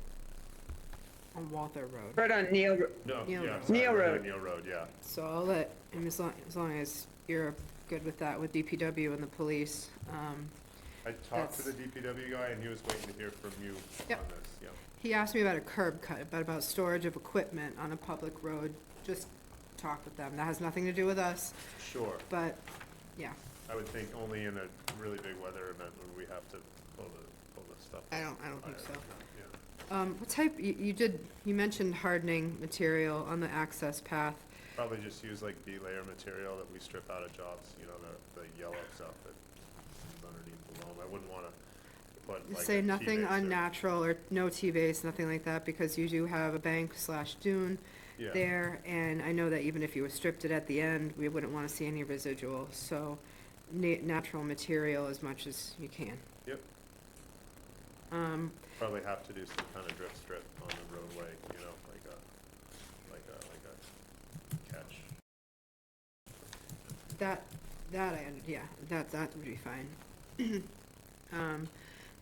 On Walther Road? Right on Neil, No, Neil yeah, Road. sorry, Neil right on Road. Neil Road, yeah. So I'll let, and as long as you're good with that, with DPW and the police, I talked to the DPW guy, and he was waiting to hear from you Yep. on this, yeah. he asked me about a curb cut, but about storage of equipment on a public road. Just talk with them. That has nothing to do with us, Sure. but, yeah, I would think only in a really big weather event would we have to pull the stuff. I don't think so. Yeah. What type, you mentioned hardening material on the access path. Probably just use like B-layer material that we strip out of jobs, you know, the yellow stuff that is underneath the loam. I wouldn't wanna put like Say a nothing T-base or- unnatural or no T-base, nothing like that, because you do have a bank/dune Yeah. there, and I know that even if you stripped it at the end, we wouldn't want to see any residual, so natural material as much as you can. Yep. Probably have to do some kind of drip strip on the roadway, you know, like a catch. That would be fine.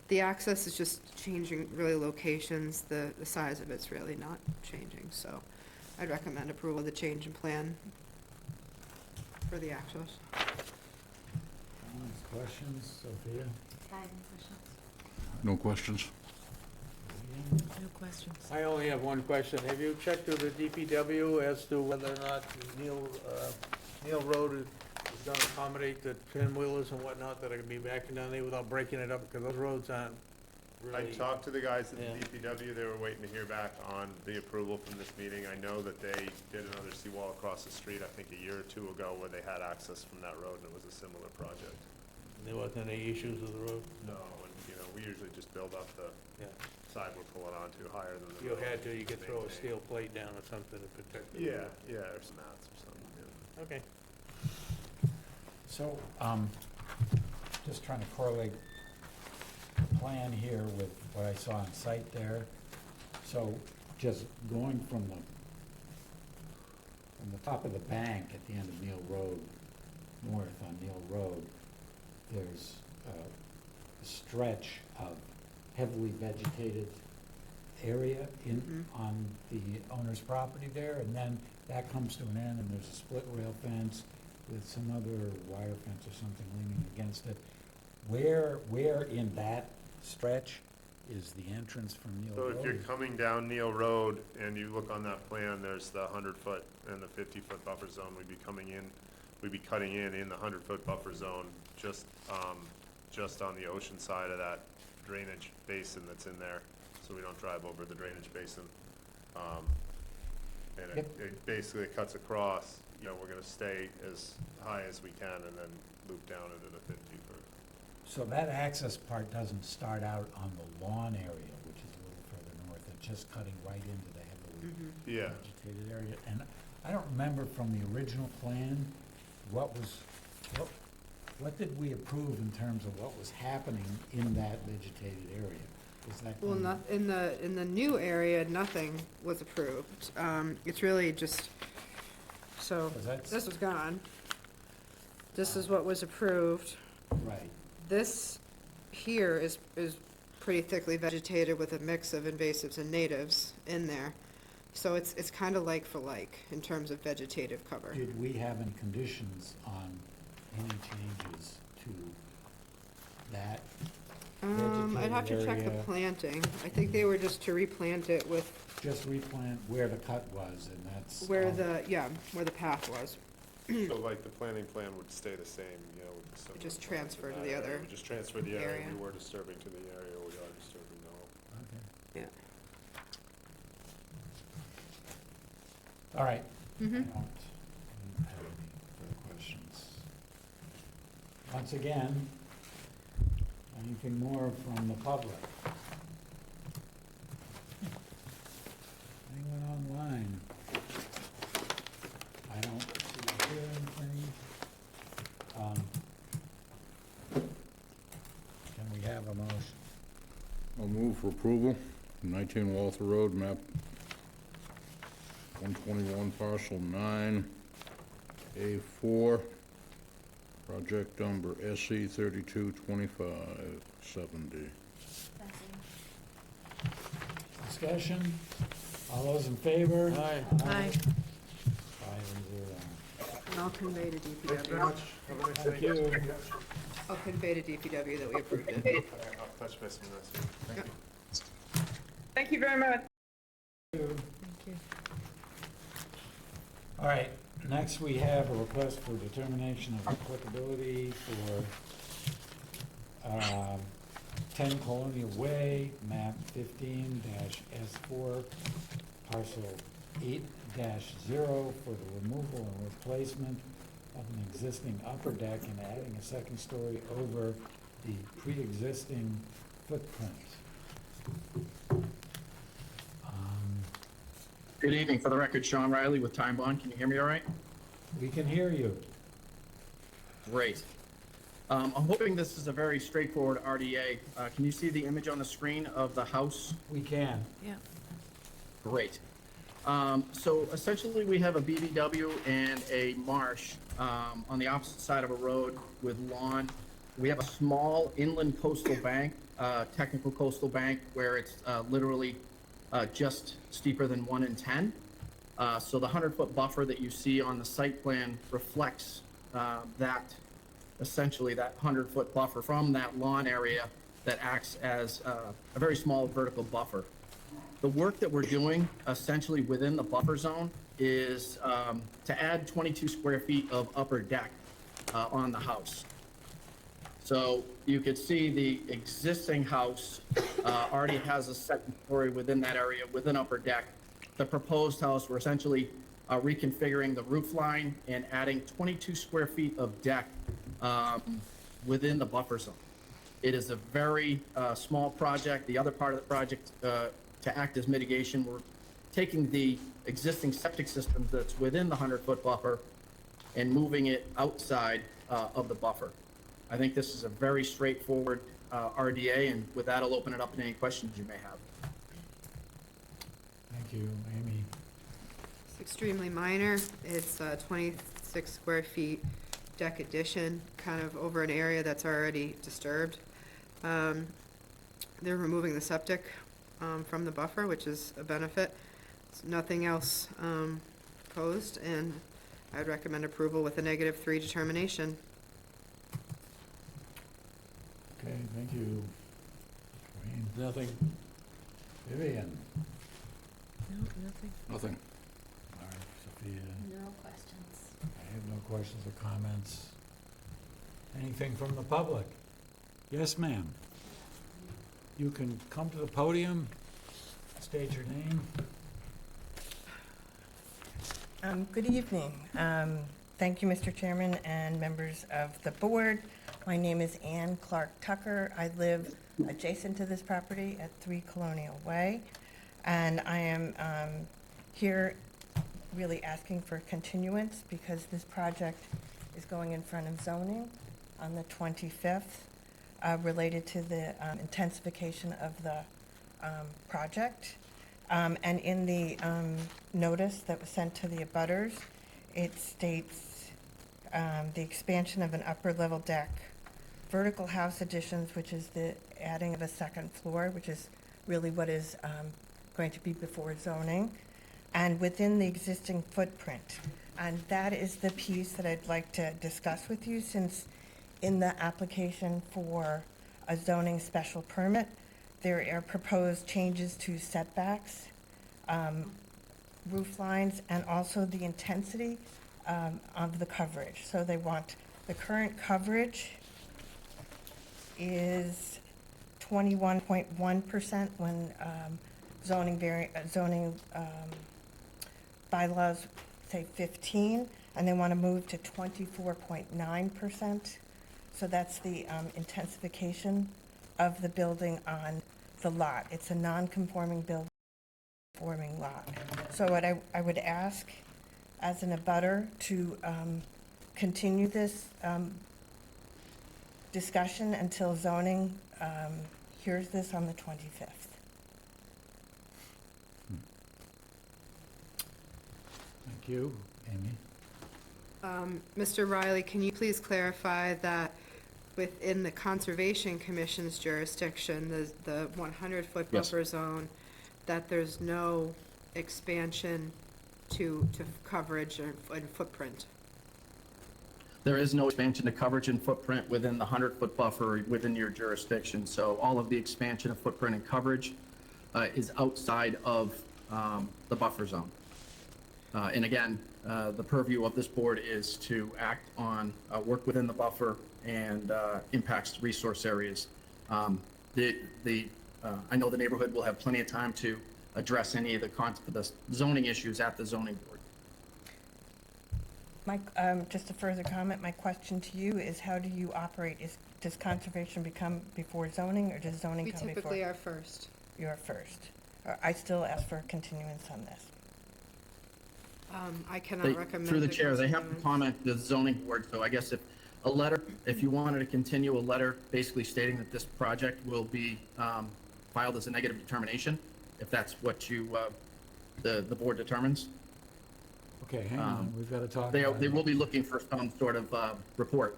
The access is just changing really locations, the size of it's really not changing, so I'd recommend approval of the change in plan for the access. Comments, questions, Sophia? No questions? Ian? I only have one question. Have you checked with the DPW as to whether or not Neil Road is gonna accommodate the pinwheelers and whatnot that are gonna be backing down there without breaking it up? Because those roads aren't I really. talked to the guys at Yeah. the DPW, they were waiting to hear back on the approval from this meeting. I know that they did another seawall across the street, I think a year or two ago, where they had access from that road, and it was a similar project. There wasn't any issues with the road? No, and, you know, we usually just build up the Yeah. side we're pulling onto higher than the If you road. had to, you could throw a Maintain. steel plate down or something to protect it. Yeah, yeah, or some mats or something, yeah. Okay. So, just trying to correlate the plan here with what I saw on site there. So, just going from the top of the bank at the end of Neil Road, north on Neil Road, there's a stretch of heavily vegetated area on the owner's property there, and then that comes to an end, and there's a split rail fence with some other wire fence or something leaning against it. Where in that stretch is the entrance from Neil So Road? if you're coming down Neil Road and you look on that plan, there's the 100-foot and the 50-foot buffer zone. We'd be cutting in the 100-foot buffer zone, just on the ocean side of that drainage basin that's in there, so we don't drive over the drainage basin. And it basically cuts across, you know, we're gonna stay as high as we can and then loop down into the 50 for. So that access part doesn't start out on the lawn area, which is a little further north, it's just cutting right into the heavily Yeah. vegetated area. And I don't remember from the original plan, what did we approve in terms of what was happening in that vegetated area? Was that? Well, kind of- in the new area, nothing was approved. It's really just, so, 'Cause that's- this was gone. This is what was approved. Right, This here is pretty thickly vegetated with a mix of invasives and natives in there. So it's kind of like for like in terms of vegetative cover. did we have any conditions on any changes to that? I'd have to check the Vegetated area. planting. I think they were just to replant it with Just replant where the cut was, and that's. where the path was. So like the planning plan would stay the same, you know, similar just to transfer to that the area. other We just transfer the area area. we were disturbing to the area we are disturbing now. Okay. Yeah. All right. I Mm-hmm. don't have any further questions. Once again, anything more from the public? Anyone online? I don't see or hear anything. Can we have a motion? I'll move for approval. 19 Walther Road, map 121, parcel 9, A4, project number SE 322570. Discussion? All those in favor? Aye. Aye. 5-0. And I'll convey to Thanks very DPW. much. Have a nice Thank day. you. I'll convey to DPW that we approved it. I'll touch base on this. Thank Yep. you. Thank you very much. Thank you. All right, next we have a request for determination of applicability for 10 Colonial Way, map 15-S4, parcel 8-0 for the removal and replacement of an existing upper deck and adding a second story over the pre-existing footprint. Good evening. For the record, Sean Riley with Time Bond. Can you hear me all right? We can hear you. Great. I'm hoping this is a very straightforward RDA. Can you see the image on the screen of the house? We can. Yeah. Great. So essentially, we have a BBW and a marsh on the opposite side of a road with lawn. We have a small inland coastal bank, technical coastal bank, where it's literally just steeper than 1 in 10. So the 100-foot buffer that you see on the site plan reflects that, essentially that 100-foot buffer from that lawn area that acts as a very small vertical buffer. The work that we're doing essentially within the buffer zone is to add 22 square feet of upper deck on the house. So you could see the existing house already has a second story within that area with an upper deck. The proposed house, we're essentially reconfiguring the roof line and adding 22 square feet of deck within the buffer zone. It is a very small project. The other part of the project to act as mitigation, we're taking the existing septic system that's within the 100-foot buffer and moving it outside of the buffer. I think this is a very straightforward RDA, and with that, I'll open it up to any questions you may have. Thank you, Amy. It's extremely minor. It's 26 square feet deck addition, kind of over an area that's already disturbed. They're removing the septic from the buffer, which is a benefit. There's nothing else proposed, and I'd recommend approval with a -3 determination. Okay, thank you. Wayne, nothing. Vivian? No, nothing. Nothing. All right, Sophia? No questions. I have no questions or comments. Anything from the public? Yes, ma'am. You can come to the podium, state your name. Good evening. Thank you, Mr. Chairman and members of the board. My name is Ann Clark Tucker. I live adjacent to this property at 3 Colonial Way, and I am here really asking for continuance because this project is going in front of zoning on the 25th related to the intensification of the project. And in the notice that was sent to the abutters, it states the expansion of an upper level deck, vertical house additions, which is the adding of a second floor, which is really what is going to be before zoning, and within the existing footprint. And that is the piece that I'd like to discuss with you, since in the application for a zoning special permit, there are proposed changes to setbacks, roof lines, and also the intensity of the coverage. So they want The current coverage is 21.1% when zoning bylaws say 15, and they want to move to 24.9%. So that's the intensification of the building on the lot. It's a non-conforming building, conforming lot. So what I would ask as an abutter to continue this discussion until zoning hears this on the 25th. Thank you. Amy? Mr. Riley, can you please clarify that within the Conservation Commission's jurisdiction, the 100-foot Yes. buffer zone, that there's no expansion to coverage and footprint? There is no expansion to coverage and footprint within the 100-foot buffer within your jurisdiction. So all of the expansion of footprint and coverage is outside of the buffer zone. And again, the purview of this board is to act on work within the buffer and impacts resource areas. I know the neighborhood will have plenty of time to address any of the zoning issues at the zoning board. Mike, just a further comment, my question to you is how do you operate? Does conservation become before zoning, or does zoning We come before? typically are first. You're first. I still ask for a continuance on this. I cannot recommend. Through the a chair, they have to continuance. comment to the zoning board, so I guess if you wanted to continue a letter basically stating that this project will be filed as a negative determination, if that's what the board determines. Okay, hang on, we've got to talk They about it. will be looking for some sort of report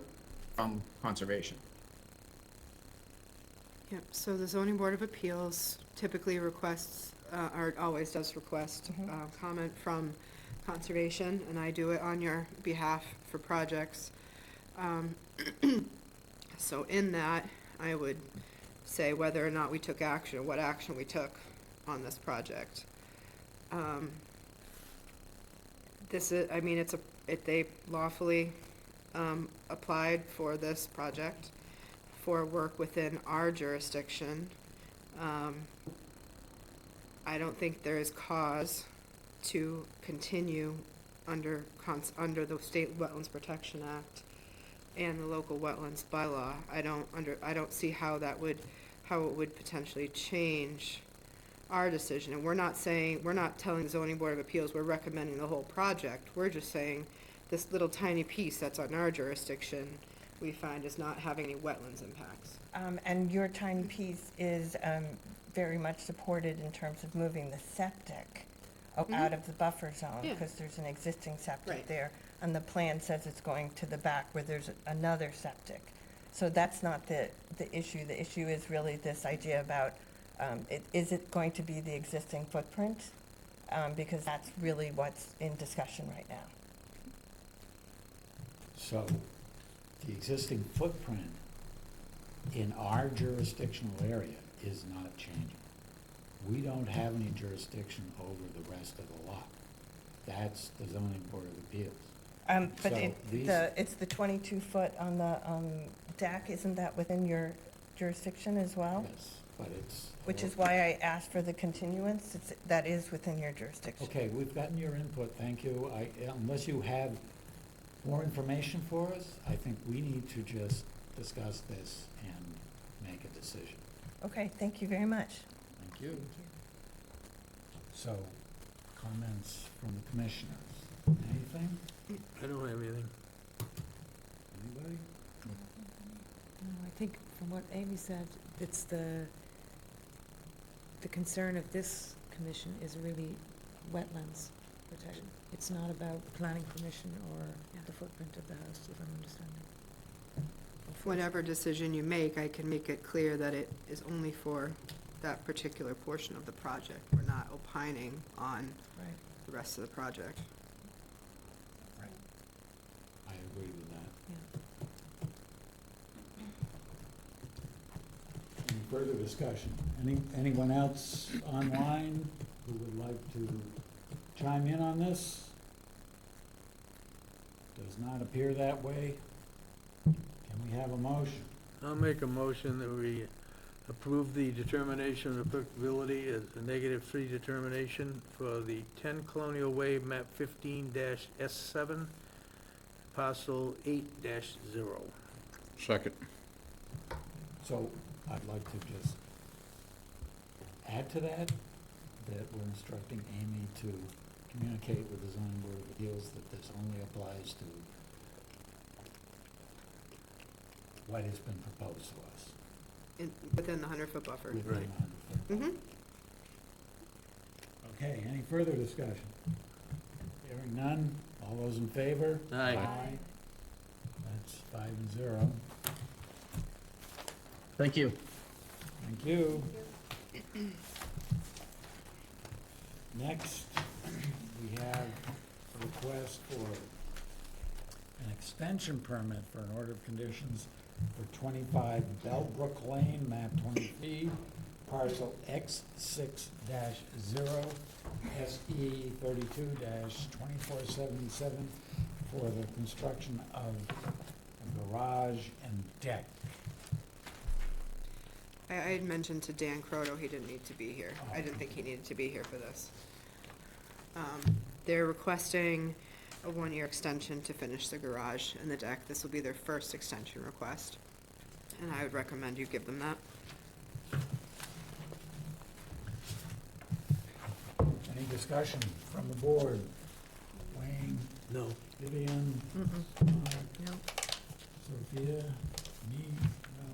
from conservation. Yep, so the zoning board of appeals typically requests, or always does request, comment from conservation, and I do it on your behalf for projects. So in that, I would say whether or not we took action, or what action we took on this project. This is, I mean, they lawfully applied for this project for work within our jurisdiction. I don't think there is cause to continue under the State Wetlands Protection Act and the local wetlands bylaw. I don't see how it would potentially change our decision. And we're not telling the zoning board of appeals we're recommending the whole project. We're just saying this little tiny piece that's on our jurisdiction, we find is not having any wetlands impacts. And your tiny piece is very much supported in terms of moving the septic out of the buffer zone, Yeah. because there's an existing septic Right. there, and the plan says it's going to the back where there's another septic. So that's not the issue. The issue is really this idea about, is it going to be the existing footprint? Because that's really what's in discussion right now. So, the existing footprint in our jurisdictional area is not changing. We don't have any jurisdiction over the rest of the lot. That's the zoning board of appeals. But So it's the 22-foot on the deck, isn't that within your jurisdiction as well? Yes, but it's. Which is why I asked for the continuance, that is within your jurisdiction. Okay, we've gotten your input, thank you. Unless you have more information for us, I think we need to just discuss this and make a decision. Okay, thank you very much. Thank you. So, comments from the commissioners. Anything? I don't have anything. Anybody? No, I think from what Amy said, it's the concern of this commission is really wetlands protection. It's not about planning permission or the footprint of the house, if I'm understanding. Whatever decision you make, I can make it clear that it is only for that particular portion of the project. We're not opining on Right. the rest of the project. I agree with that. Any further discussion? Anyone else online who would like to chime in on this? Does not appear that way. Can we have a motion? I'll make a motion that we approve the determination of applicability as a -3 determination for the 10 Colonial Way, map 15-S7, parcel 8-0. Second. So I'd like to just add to that, that we're instructing Amy to communicate with the zoning board of appeals that this only applies to what has been proposed to us. Within the 100-foot buffer. within Right. 100 feet. Mm-hmm. Okay, any further discussion? Hearing none, all those in favor? Aye. That's 5-0. Thank you. Thank you. Next, we have a request for an extension permit for an order of conditions for 25 Bellbrook Lane, map 20P, parcel X6-0, SE 32-2477, for the construction of a garage and deck. I had mentioned to Dan Croto he didn't need to be here. I didn't think he needed to be here for this. They're requesting a 1-year extension to finish the garage and the deck. This will be their first extension request, and I would recommend you give them that. Any discussion from the board? Wayne, No. Vivian, Mm-mm. Mark, No. Sophia, me, no.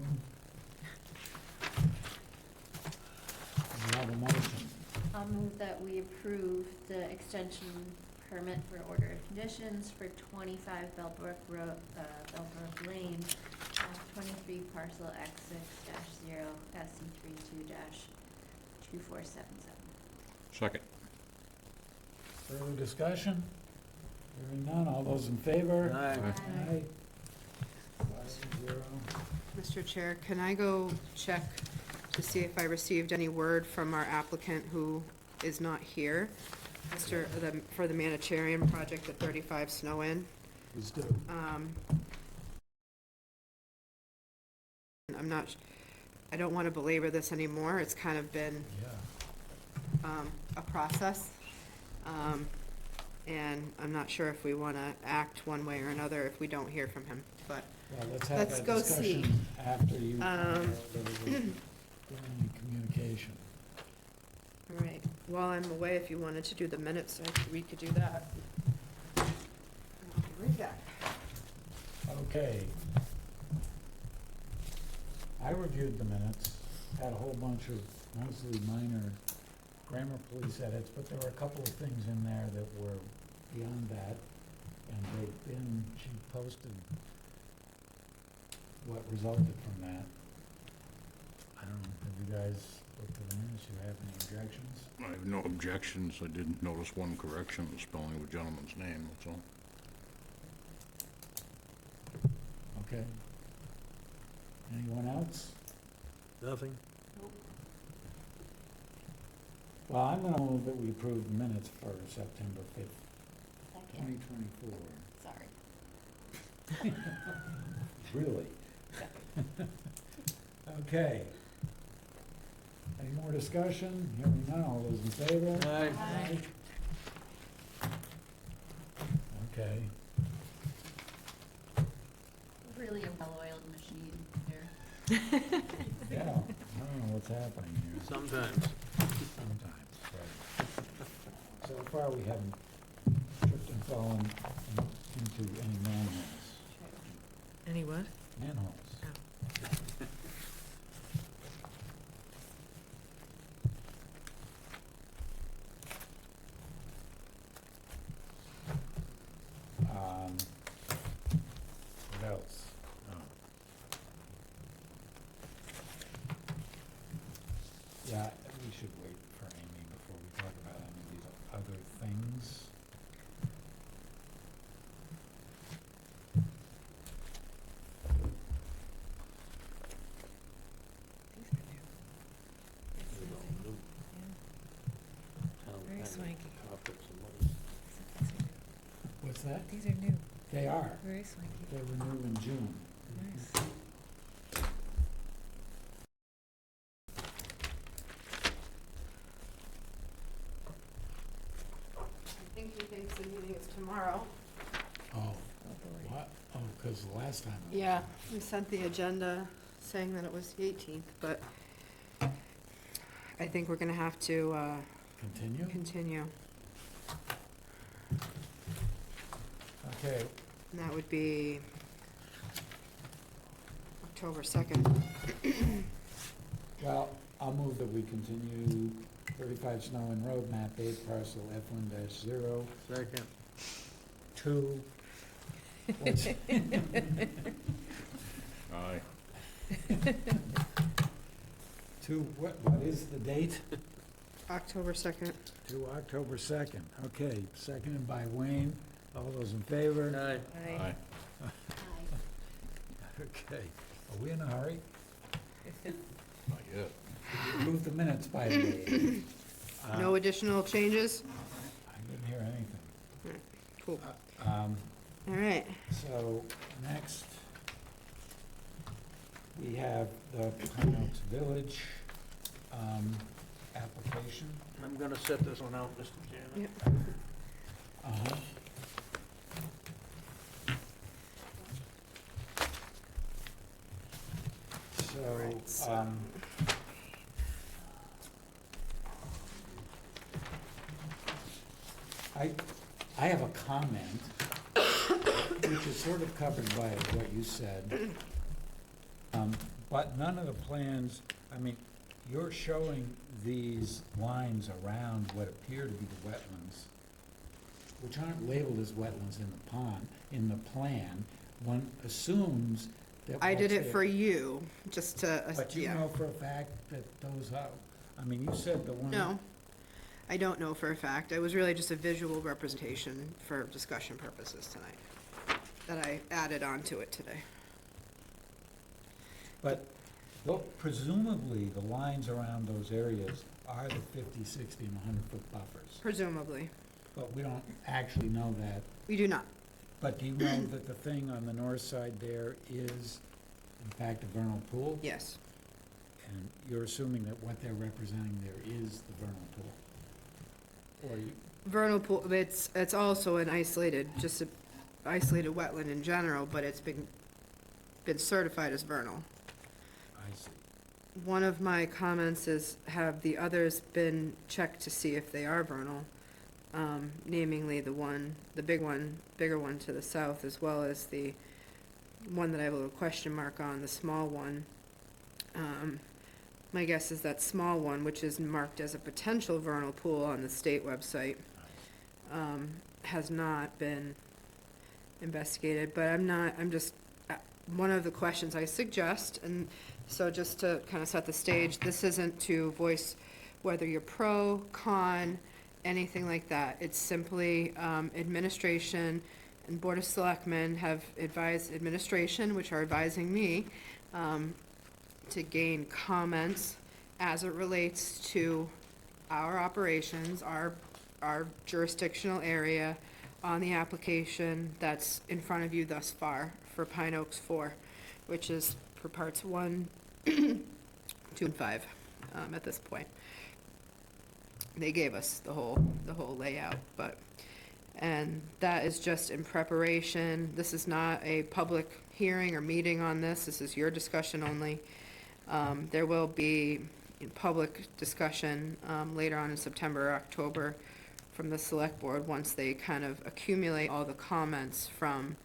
We have a motion. I'll move that we approve the extension permit for order of conditions for 25 Bellbrook Road, Bellbrook Lane, 23 parcel X6-0, SE32-2477. Second. Further discussion? Hearing none, all those in favor? Aye. Aye. 5-0. Mr. Chair, can I go check to see if I received any word from our applicant who is not here? For the Manicharian project at 35 Snow Inn. Please do. I don't want to belabor this anymore. It's kind of been Yeah. a process. And I'm not sure if we want to act one way or another if we don't hear from him, but Well, let's have Let's that go see. discussion after you find out whether there's been any communication. all right. While I'm away, if you wanted to do the minutes, we could do that. I'll be right back. Okay. I reviewed the minutes, had a whole bunch of mostly minor grammar police edits, but there were a couple of things in there that were beyond that. And she posted what resulted from that. I don't know, have you guys looked at the minutes? You have any objections? I have no objections. I did notice one correction, the spelling of a gentleman's name, that's all. Okay. Anyone else? Nothing? Well, I'm gonna move that we approve the minutes for September 5th, Second. 2024. Sorry. Really? Okay. Any more discussion? Hearing none, all those in favor? Aye. Aye. Okay. Really a well-oiled machine here. Yeah, I don't know what's happening here. Sometimes. Sometimes, right. So far, we haven't tripped and fallen into any manholes. Any what? Manholes. What else? Yeah, we should wait for Amy before we talk about any of these other things. Very swanky. What's that? These are new, They are. very swanky. They were new in June. the meeting is tomorrow. Oh, what? Oh, because the last time. it was- Yeah, we sent the agenda saying that it was the 18th, but I think we're gonna have to, Continue? continue. Okay, And that would be October 2nd. well, I'll move that we continue 35 Snowing Road, map 8, parcel F1-0 Second. to, what's, Aye. to, what is the date? October 2nd. To October 2nd. Okay, seconded by Wayne. All those in favor? Aye. Aye. Hi. Okay. Are we in a hurry? Not yet. Move the minutes, by the way. No additional changes? I didn't hear anything. Cool. Um, All right. So, next, we have the Pine Oaks Village application. I'm gonna set this one out, Mr. Chairman. Yep. Uh-huh. So, I have a comment, which is sort of covered by what you said. But none of the plans, I mean, you're showing these lines around what appear to be the wetlands, which aren't labeled as wetlands in the pond, in the plan. One assumes that I did what's it there- for you, just to, But you yeah. know for a fact that those are, I mean, you said the one. No, I don't know for a fact. It was really just a visual representation for discussion purposes tonight that I added onto it today. But presumably, the lines around those areas are the 50, 60, and 100-foot buffers. Presumably. But we don't actually know that. We do not. But do you know that the thing on the north side there is, in fact, a vernal pool? Yes. And you're assuming that what they're representing there is the vernal pool? Or you, Vernal pool, it's also an isolated, just a isolated wetland in general, but it's been certified as vernal. I see. One of my comments is, have the others been checked to see if they are vernal? Namely the bigger one to the south, as well as the one that I have a little question mark on, the small one. My guess is that small one, which is marked as a potential vernal pool on the state website, has not been investigated, but I'm just, one of the questions I suggest, and so just to kind of set the stage, this isn't to voice whether you're pro, con, anything like that. It's simply administration and Board of Selectmen have advised administration, which are advising me, to gain comments as it relates to our operations, our jurisdictional area on the application that's in front of you thus far for Pine Oaks 4, which is for parts 1, 2, and 5 at this point. They gave us the whole layout, and that is just in preparation. This is not a public hearing or meeting on this. This is your discussion only. There will be public discussion later on in September or October from the select board once they kind of accumulate all the comments from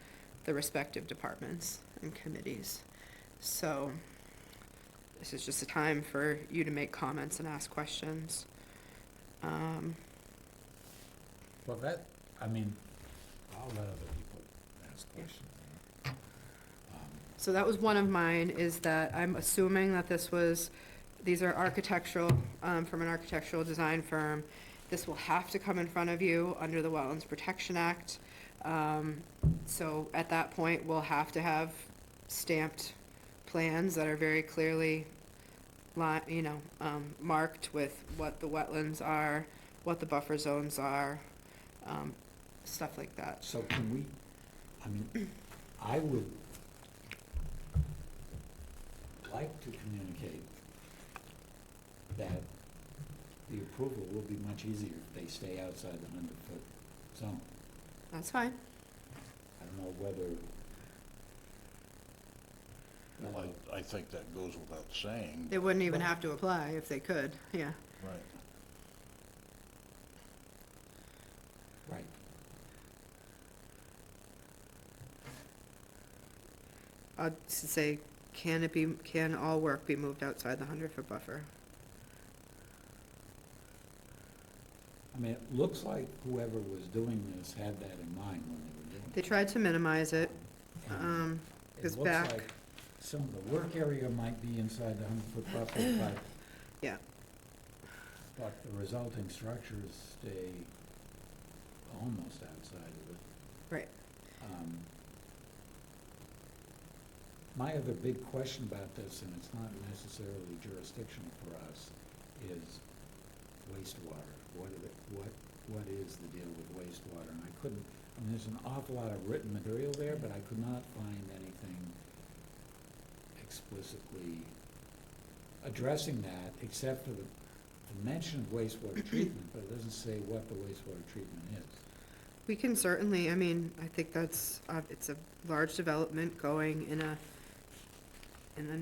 the respective departments and committees. So this is just a time for you to make comments and ask questions. Well, I mean, I'll let other people ask questions. So that was one of mine, is that I'm assuming that these are architectural, from an architectural design firm. This will have to come in front of you under the Wetlands Protection Act. So at that point, we'll have to have stamped plans that are very clearly marked with what the wetlands are, what the buffer zones are, stuff like that. So can we, I mean, I would like to communicate that the approval will be much easier if they stay outside the 100-foot zone. That's fine. I don't know whether, Well, I think that goes without saying. They wouldn't even have to apply if they could, yeah. Right. right, I'd say, can all work be moved outside the 100-foot buffer? I mean, it looks like whoever was doing this had that in mind when they were doing They it. tried to minimize it, And because It looks back, like some of the work area might be inside the 100-foot buffer, yeah, but the resulting structures stay almost outside of it. right. My other big question about this, and it's not necessarily jurisdictional for us, is wastewater. What is the deal with wastewater? And I couldn't, I mean, there's an awful lot of written material there, but I could not find anything explicitly addressing that, except for the mention of wastewater treatment, but it doesn't say what the wastewater treatment is. We can certainly, I mean, I think that's, it's a large development going in an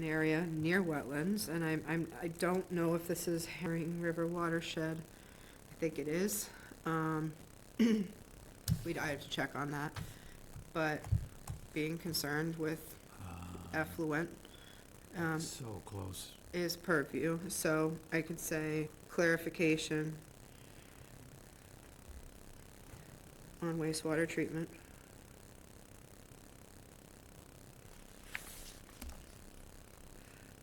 area near wetlands, and I don't know if this is Herring River watershed. I think it is. I have to check on that, but being concerned with effluent, So close. is purview, so I could say clarification on wastewater treatment.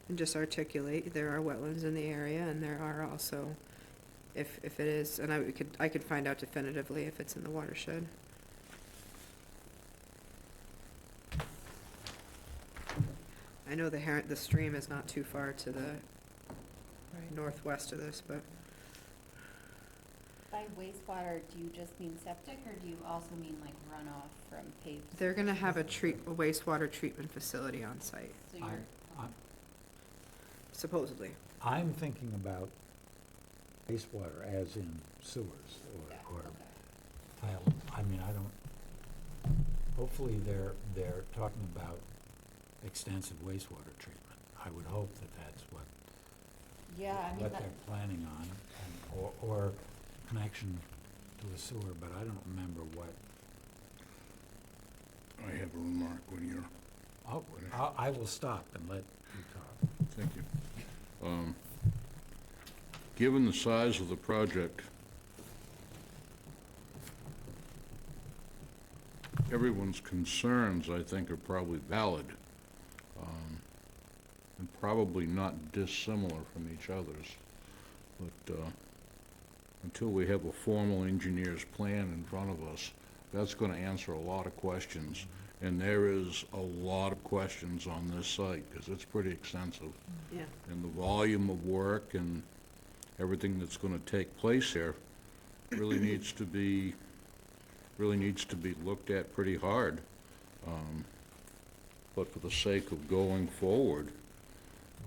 And just articulate, there are wetlands in the area, and there are also, if it is, and I could find out definitively if it's in the watershed. I know the stream is not too far to the northwest of this, but By wastewater, do you just mean septic, or do you also mean like runoff from paved? they're gonna have a wastewater treatment facility on site, So you're, supposedly. I'm thinking about wastewater as in sewers yeah, or okay. tile. I mean, I don't, hopefully they're talking about extensive wastewater treatment. I would hope that that's what, Yeah, I mean, what that, they're planning on, and, or connection to a sewer, but I don't remember what. I have a remark when you're, I will stop and let you talk. thank you. Given the size of the project, everyone's concerns, I think, are probably valid, and probably not dissimilar from each other's. But until we have a formal engineer's plan in front of us, that's going to answer a lot of questions. And there is a lot of questions on this site, because it's pretty extensive. Yeah. And the volume of work and everything that's going to take place here really needs to be looked at pretty hard. But for the sake of going forward,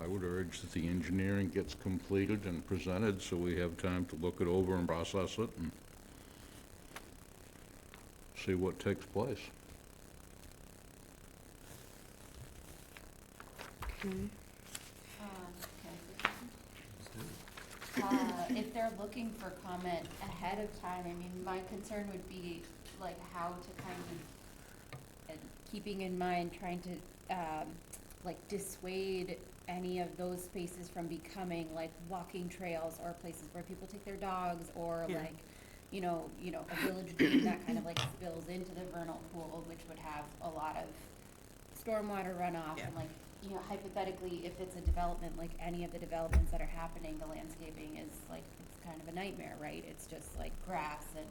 I would urge that the engineering gets completed and presented so we have time to look it over and process it and see what takes place. Okay. can I say something? If they're looking for comment ahead of time, I mean, my concern would be like how to kind of, and keeping in mind, trying to, like dissuade any of those spaces from becoming like walking trails or places where people take their dogs, or Yeah. like, you know, a village green that kind of like spills into the vernal pool, which would have a lot of stormwater runoff, Yeah. and like, hypothetically, if it's a development, like any of the developments that are happening, the landscaping is like, it's kind of a nightmare, right? It's just like grass and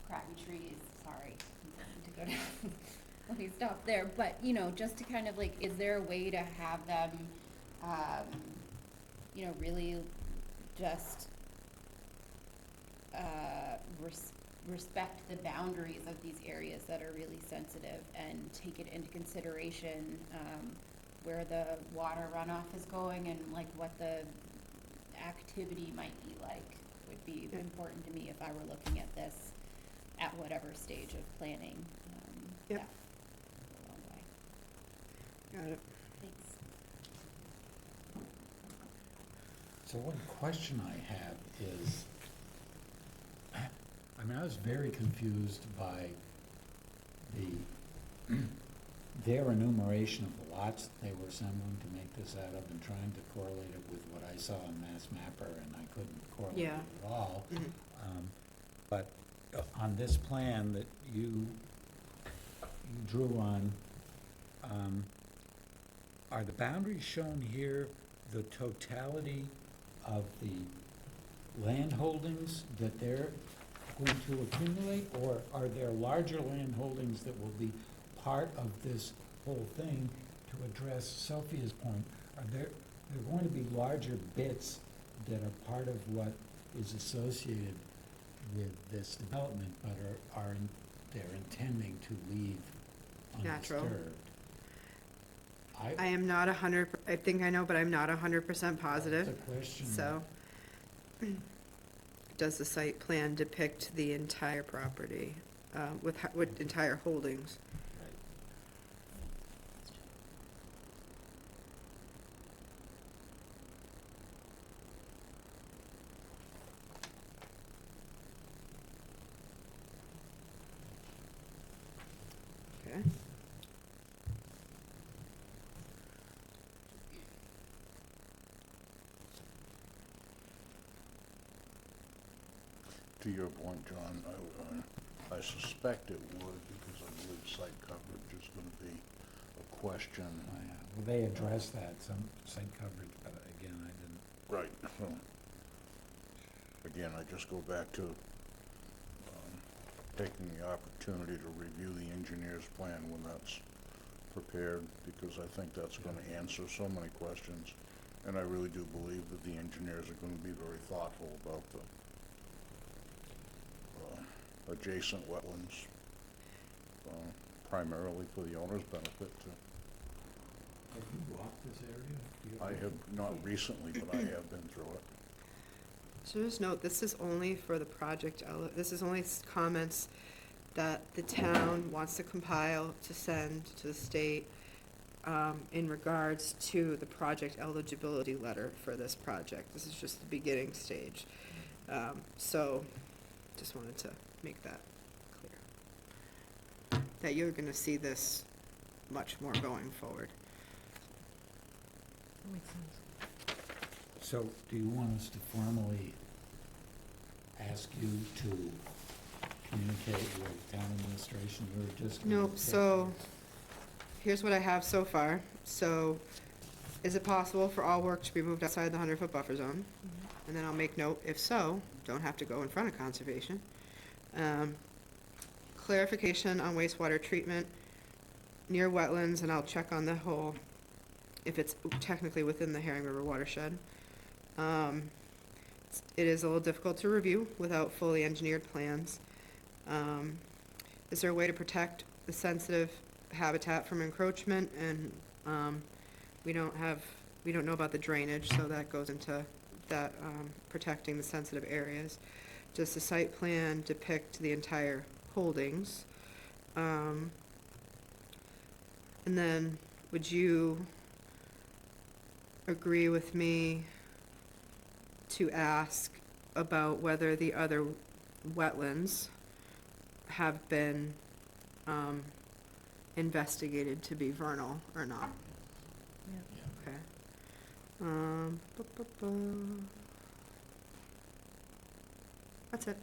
crappy trees, sorry, I'm going to go down. Let me stop there, but, just to kind of like, is there a way to have them, really just, respect the boundaries of these areas that are really sensitive and take it into consideration, where the water runoff is going and like what the activity might be like, would be important to me if I were looking at this at whatever stage of planning, Yep. that goes a long way. Got it. Thanks. So one question I have is, I mean, I was very confused by their enumeration of the lots that they were assembling to make this out of, and trying to correlate it with what I saw on Mass Mapper, and I couldn't correlate Yeah. it at all. Mhm. But on this plan that you drew on, are the boundaries shown here the totality of the land holdings that they're going to accumulate, or are there larger land holdings that will be part of this whole thing? To address Sophia's point, are there going to be larger bits that are part of what is associated with this development, but they're intending to leave Natural. undisturbed? I am not I think I know, but I'm not 100% positive. That's a question. So, does the site plan depict the entire property, with entire holdings? Okay. To your point, John, I suspect it would, because I believe site coverage is gonna be a question. Well, they addressed that, some site coverage, but again, I didn't. Right. So, again, I just go back to, taking the opportunity to review the engineer's plan when that's prepared, because I think that's gonna answer so many questions. And I really do believe that the engineers are gonna be very thoughtful about the adjacent wetlands, primarily for the owner's benefit. Have you walked this area? I have not recently, but I have been through it. So just note, this is only for the project, this is only comments that the town wants to compile to send to the state, in regards to the project eligibility letter for this project. This is just the beginning stage. So, just wanted to make that clear. That you're gonna see this much more going forward. That makes sense. So, do you want us to formally ask you to communicate with town administration? You're just. No, so, here's what I have so far. So, is it possible for all work to be moved outside the 100-foot buffer zone? And then I'll make note, if so, don't have to go in front of conservation. Clarification on wastewater treatment near wetlands, and I'll check on the whole, if it's technically within the Herring River watershed. It is a little difficult to review without fully engineered plans. Is there a way to protect the sensitive habitat from encroachment? And we don't know about the drainage, so that goes into that, protecting the sensitive areas. Does the site plan depict the entire holdings? And then, would you agree with me to ask about whether the other wetlands have been investigated to be vernal or not? Okay. That's it.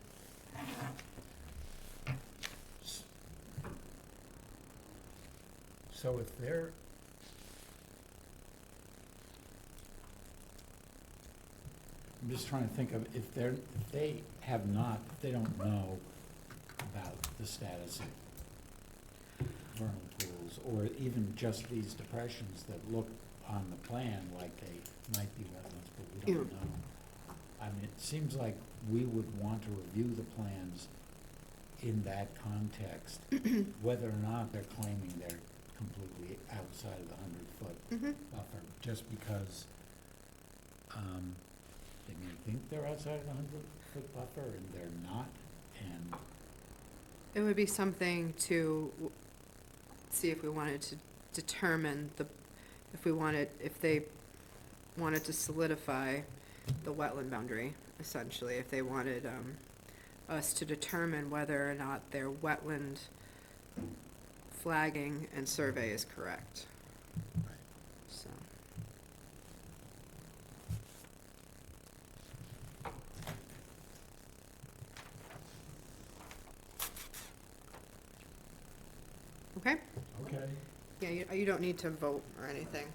So if they're, I'm just trying to think of, if they have not, if they don't know about the status of vernal pools, or even just these depressions that look on the plan like they might be wetlands, but we don't know. I mean, it seems like we would want to review the plans in that context, whether or not they're claiming they're completely outside of the 100-foot buffer, just because they may think they're outside of the 100-foot buffer and they're not, and It would be something to see if we wanted to determine if they wanted to solidify the wetland boundary, essentially, if they wanted, us to determine whether or not their wetland flagging and survey is correct. So. Okay? Okay. Yeah, you don't need to vote or anything.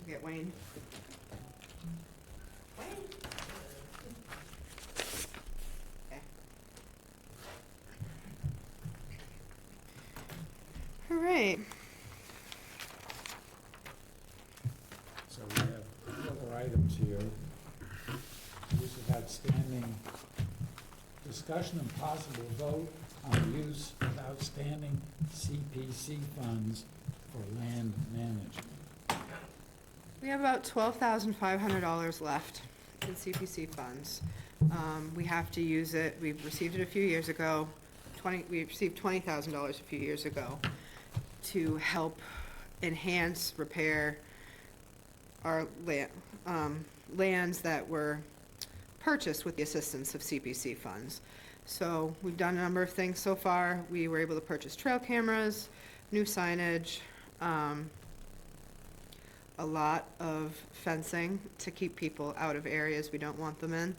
Get Wayne. Okay. All right. So we have other items here. Use of outstanding, discussion and possible vote on use of outstanding CPC funds for land management. We have about $12,500 left in CPC funds. We have to use it, we received it a few years ago, we received $20,000 a few years ago to help enhance, repair our lands that were purchased with the assistance of CPC funds. So we've done a number of things so far. We were able to purchase trail cameras, new signage, a lot of fencing to keep people out of areas we don't want them in.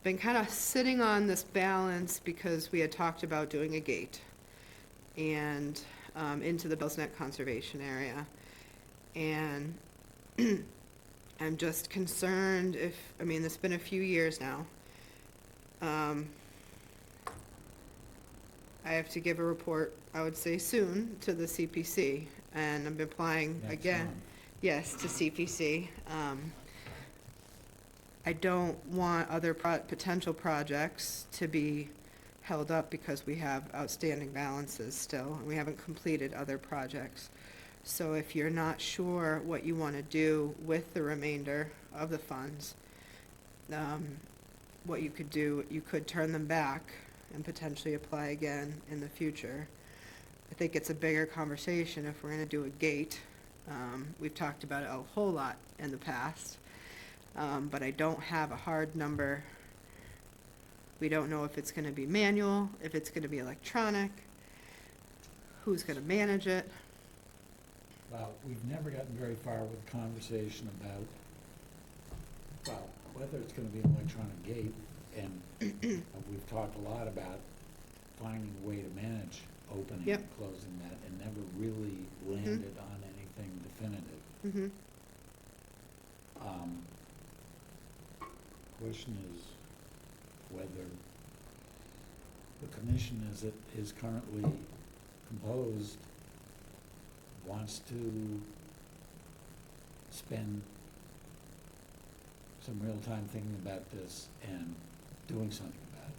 Been kind of sitting on this balance because we had talked about doing a gate and into the Bill's Neck Conservation Area. And I'm just concerned it's been a few years now. I have to give a report, I would say soon, to the CPC, and I'm applying Next again. month. Yes, to CPC. I don't want other potential projects to be held up because we have outstanding balances still, and we haven't completed other projects. So if you're not sure what you want to do with the remainder of the funds, what you could do, you could turn them back and potentially apply again in the future. I think it's a bigger conversation if we're going to do a gate. We've talked about it a whole lot in the past, but I don't have a hard number. We don't know if it's going to be manual, if it's going to be electronic, who's going to manage it. Well, we've never gotten very far with the conversation about, well, whether it's gonna be an electronic gate, and we've talked a lot about finding a way to manage opening Yep. and closing that, and never really landed on anything definitive. Mm-hmm. Question is whether the commission, as it is currently composed, wants to spend some real time thinking about this and doing something about it.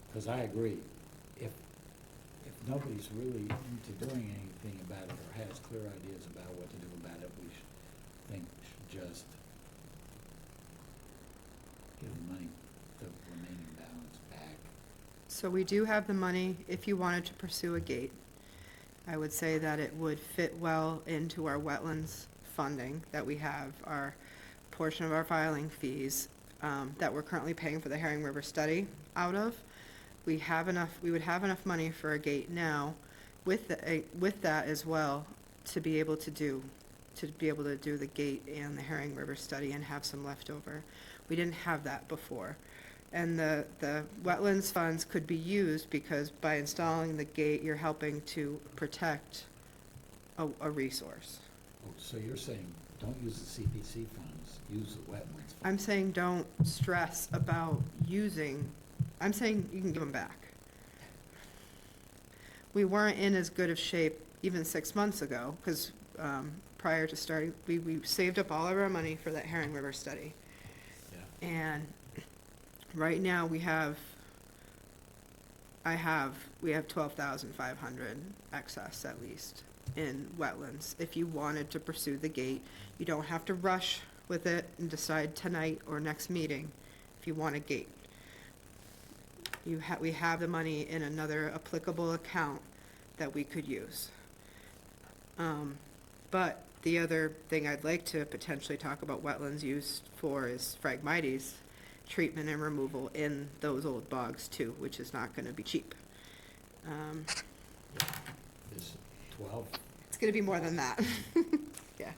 Because I agree, if nobody's really into doing anything about it or has clear ideas about what to do about it, we should just give the money, the remaining balance back. So we do have the money if you wanted to pursue a gate. I would say that it would fit well into our wetlands funding that we have, our portion of our filing fees that we're currently paying for the Herring River study out of. We would have enough money for a gate now with that as well to be able to do the gate and the Herring River study and have some left over. We didn't have that before. And the wetlands funds could be used because by installing the gate, you're helping to protect a resource. Oh, so you're saying, don't use the CPC funds, use the wetlands funds? I'm saying don't stress about I'm saying you can give them back. We weren't in as good of shape even 6 months ago, because prior to starting, we saved up all of our money for that Herring River study. Yeah. And right now, we have 12,500 excess at least in wetlands. If you wanted to pursue the gate, you don't have to rush with it and decide tonight or next meeting if you want a gate. we have the money in another applicable account that we could use. But the other thing I'd like to potentially talk about wetlands use for is Phragmites treatment and removal in those old bogs too, which is not gonna be cheap. Is 12, It's gonna be more than that. Yeah.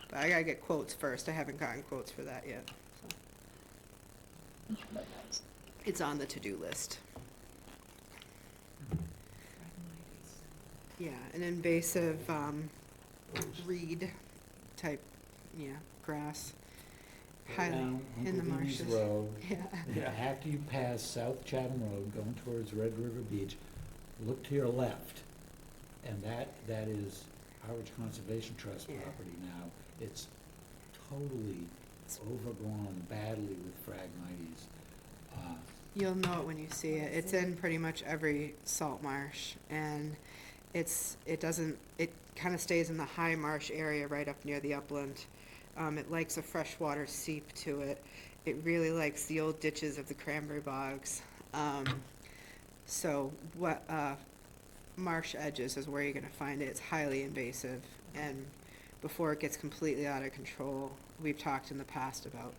But I gotta get quotes first. I haven't gotten quotes for that yet, so. It's on the to-do list. Yeah, an invasive, reed type, grass. Highly down in the Uncle Vinny's marshes. Road, Yeah. after you pass South Chatham Road, going towards Red River Beach, look to your left, and that is Harwich Conservation Trust Yeah. property now. It's totally overgrown badly with Phragmites. You'll know it when you see it. It's in pretty much every salt marsh, and it kind of stays in the high marsh area right up near the upland. It likes a freshwater seep to it. It really likes the old ditches of the cranberry bogs. So what, marsh edges is where you're gonna find it. It's highly invasive, and before it gets completely out of control, we've talked in the past about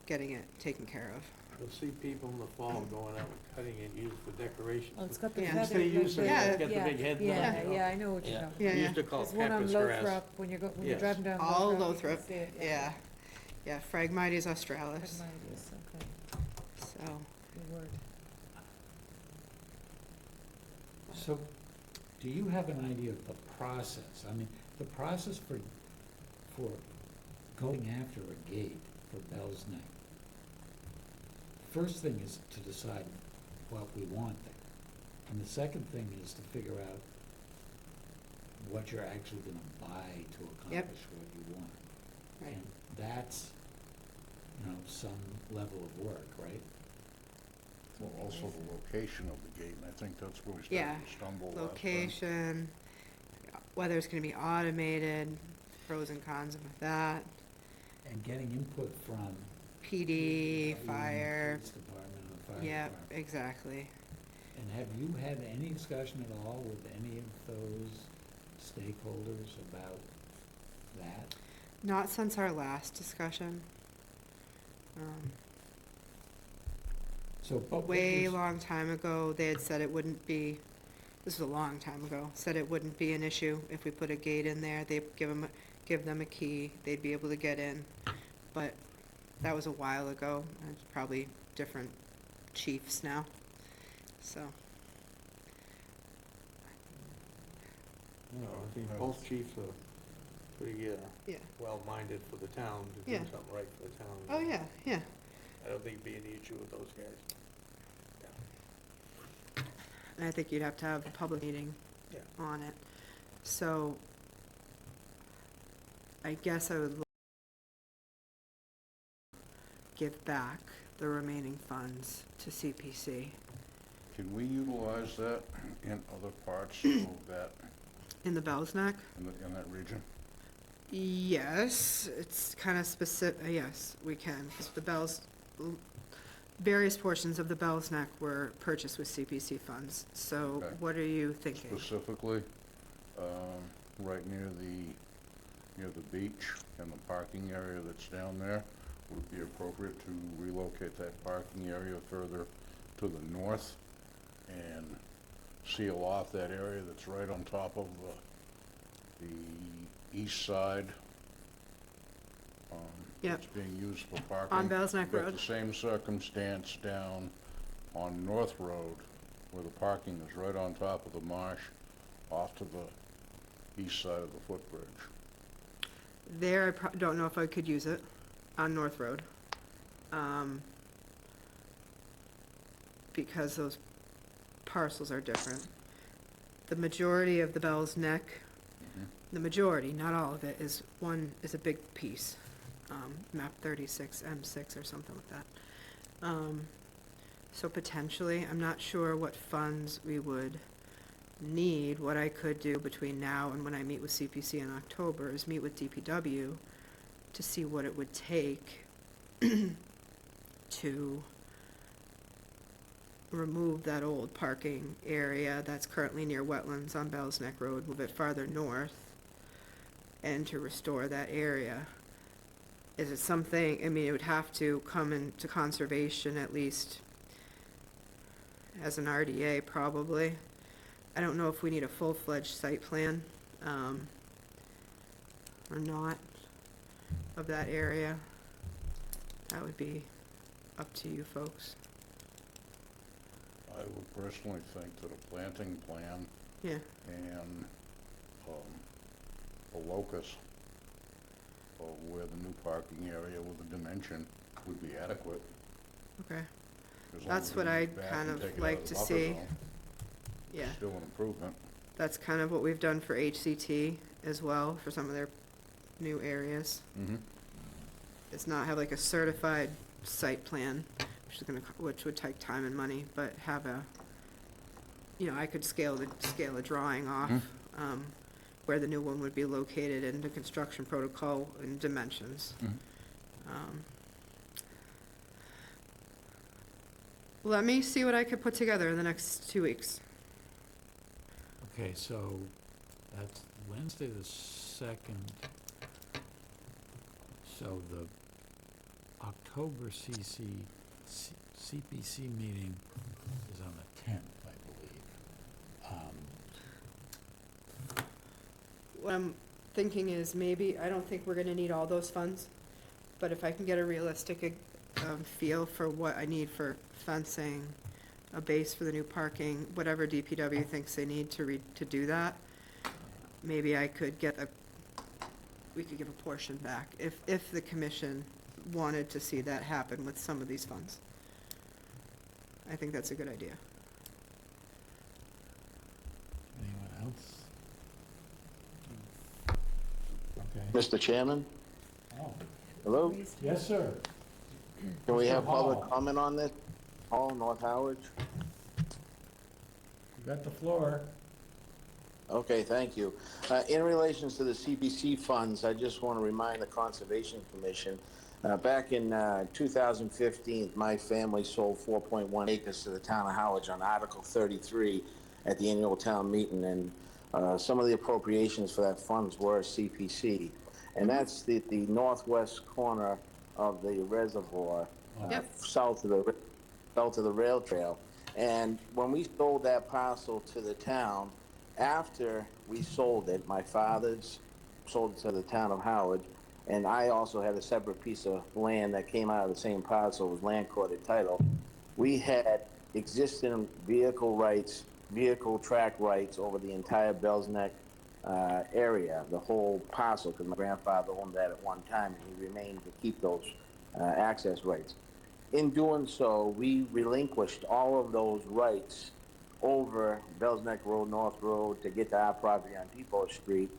getting it taken care of. You'll see people in the fall going out and cutting it, used for decoration. Oh, it's got the Yeah. feather. Instead of like using, the- Yeah. get the big head. Yeah, I know what you're Yeah. talking Yeah, We yeah. used to call it There's one on pampas Lothrop, grass. when you're Yes. driving down All Lothrop. you can Lothrop, see it, yeah. Yeah, Phragmites australis, Phragmites, okay, so. good word. So, do you have an idea of the process? I mean, the process for going after a gate for Bell's Neck. First thing is to decide what we want there. And the second thing is to figure out what you're actually gonna buy to accomplish what you want. Right. And that's, some level of work, right? Well, also the location of the gate, and I think that's where we Yeah, started to stumble. location, whether it's gonna be automated, pros and cons of that, And getting input from PD, the fire, Police department and the fire yeah, department. exactly. And have you had any discussion at all with any of those stakeholders about that? Not since our last discussion. So, but Way long time ago, they had said it wouldn't be, this was a long time ago, said it wouldn't be an issue if we put a gate in there. They'd give them a key, they'd be able to get in. But that was a while ago, and it's probably different chiefs now, so. I think both chiefs are pretty, Yeah. well-minded for the town, to do Yeah. something right for the town. Oh, yeah, yeah. I don't think it'd be any issue with those guys. And I think you'd have to have a public meeting Yeah. on it. So I guess I would give back the remaining funds to CPC Can we utilize that in other parts of that, in the Bell's Neck. in that region? Yes, it's kind of specific, yes, we can, 'cause various portions of the Bell's Neck were purchased with CPC funds. So Okay. what are you thinking? Specifically, right near the beach and the parking area that's down there, would it be appropriate to relocate that parking area further to the north and seal off that area that's right on top of the east side? Yep. It's being used for parking. On Bell's Neck Got Road? the same circumstance down on North Road, where the parking is right on top of the marsh, off to the east side of the footbridge. There, I don't know if I could use it on North Road. Because those parcels are different. The majority of the Bell's Neck, the majority, not all of it, is a big piece. Map 36, M6 or something like that. So potentially, I'm not sure what funds we would need. What I could do between now and when I meet with CPC in October is meet with DPW to see what it would take to remove that old parking area that's currently near wetlands on Bell's Neck Road, move it farther north, and to restore that area. Is it something, I mean, it would have to come into conservation at least as an RDA probably. I don't know if we need a full-fledged site plan, or not, of that area. That would be up to you folks. I would personally think that a planting plan Yeah, and a locus of where the new parking area with a dimension would be adequate. okay. As long That's as what we I'd back and kind of take it out like the to buffer see. zone. Yeah, Still an improvement. that's kind of what we've done for HCT as well, for some of their new areas. Mm-hmm. It's not have like a certified site plan, which would take time and money, but have a, you know, I could scale a drawing off, where the new one would be located and the construction protocol and dimensions. Let me see what I could put together in the next 2 weeks. Okay, so that's Wednesday the 2nd. So the October CPC meeting is on the 10th, I believe. What I'm thinking is maybe, I don't think we're gonna need all those funds, but if I can get a realistic feel for what I need for fencing, a base for the new parking, whatever DPW thinks they need to do that, maybe I could we could give a portion back if the commission wanted to see that happen with some of these funds. I think that's a good idea. Anyone else? Okay. Mr. Chairman? Oh, Hello? yes, sir. Can we Mr. have public Hall. comment on this? Hall, North Harwich? You got the floor. Okay, thank you. In relation to the CPC funds, I just want to remind the Conservation Commission, back in 2015, my family sold 4.1 acres to the town of Harwich on Article 33 at the annual town meeting, and some of the appropriations for that funds were CPC. And that's the northwest corner of the reservoir, south of the rail trail. And when we sold that parcel to the town, after we sold it, my father's sold it to the town of Howard, and I also had a separate piece of land that came out of the same parcel, was land courted title. We had existing vehicle track rights over the entire Bells Neck area, the whole parcel, because my grandfather owned that at one time, and he remained to keep those access rights. In doing so, we relinquished all of those rights over Bells Neck Road, North Road, to get to our property on Depot Street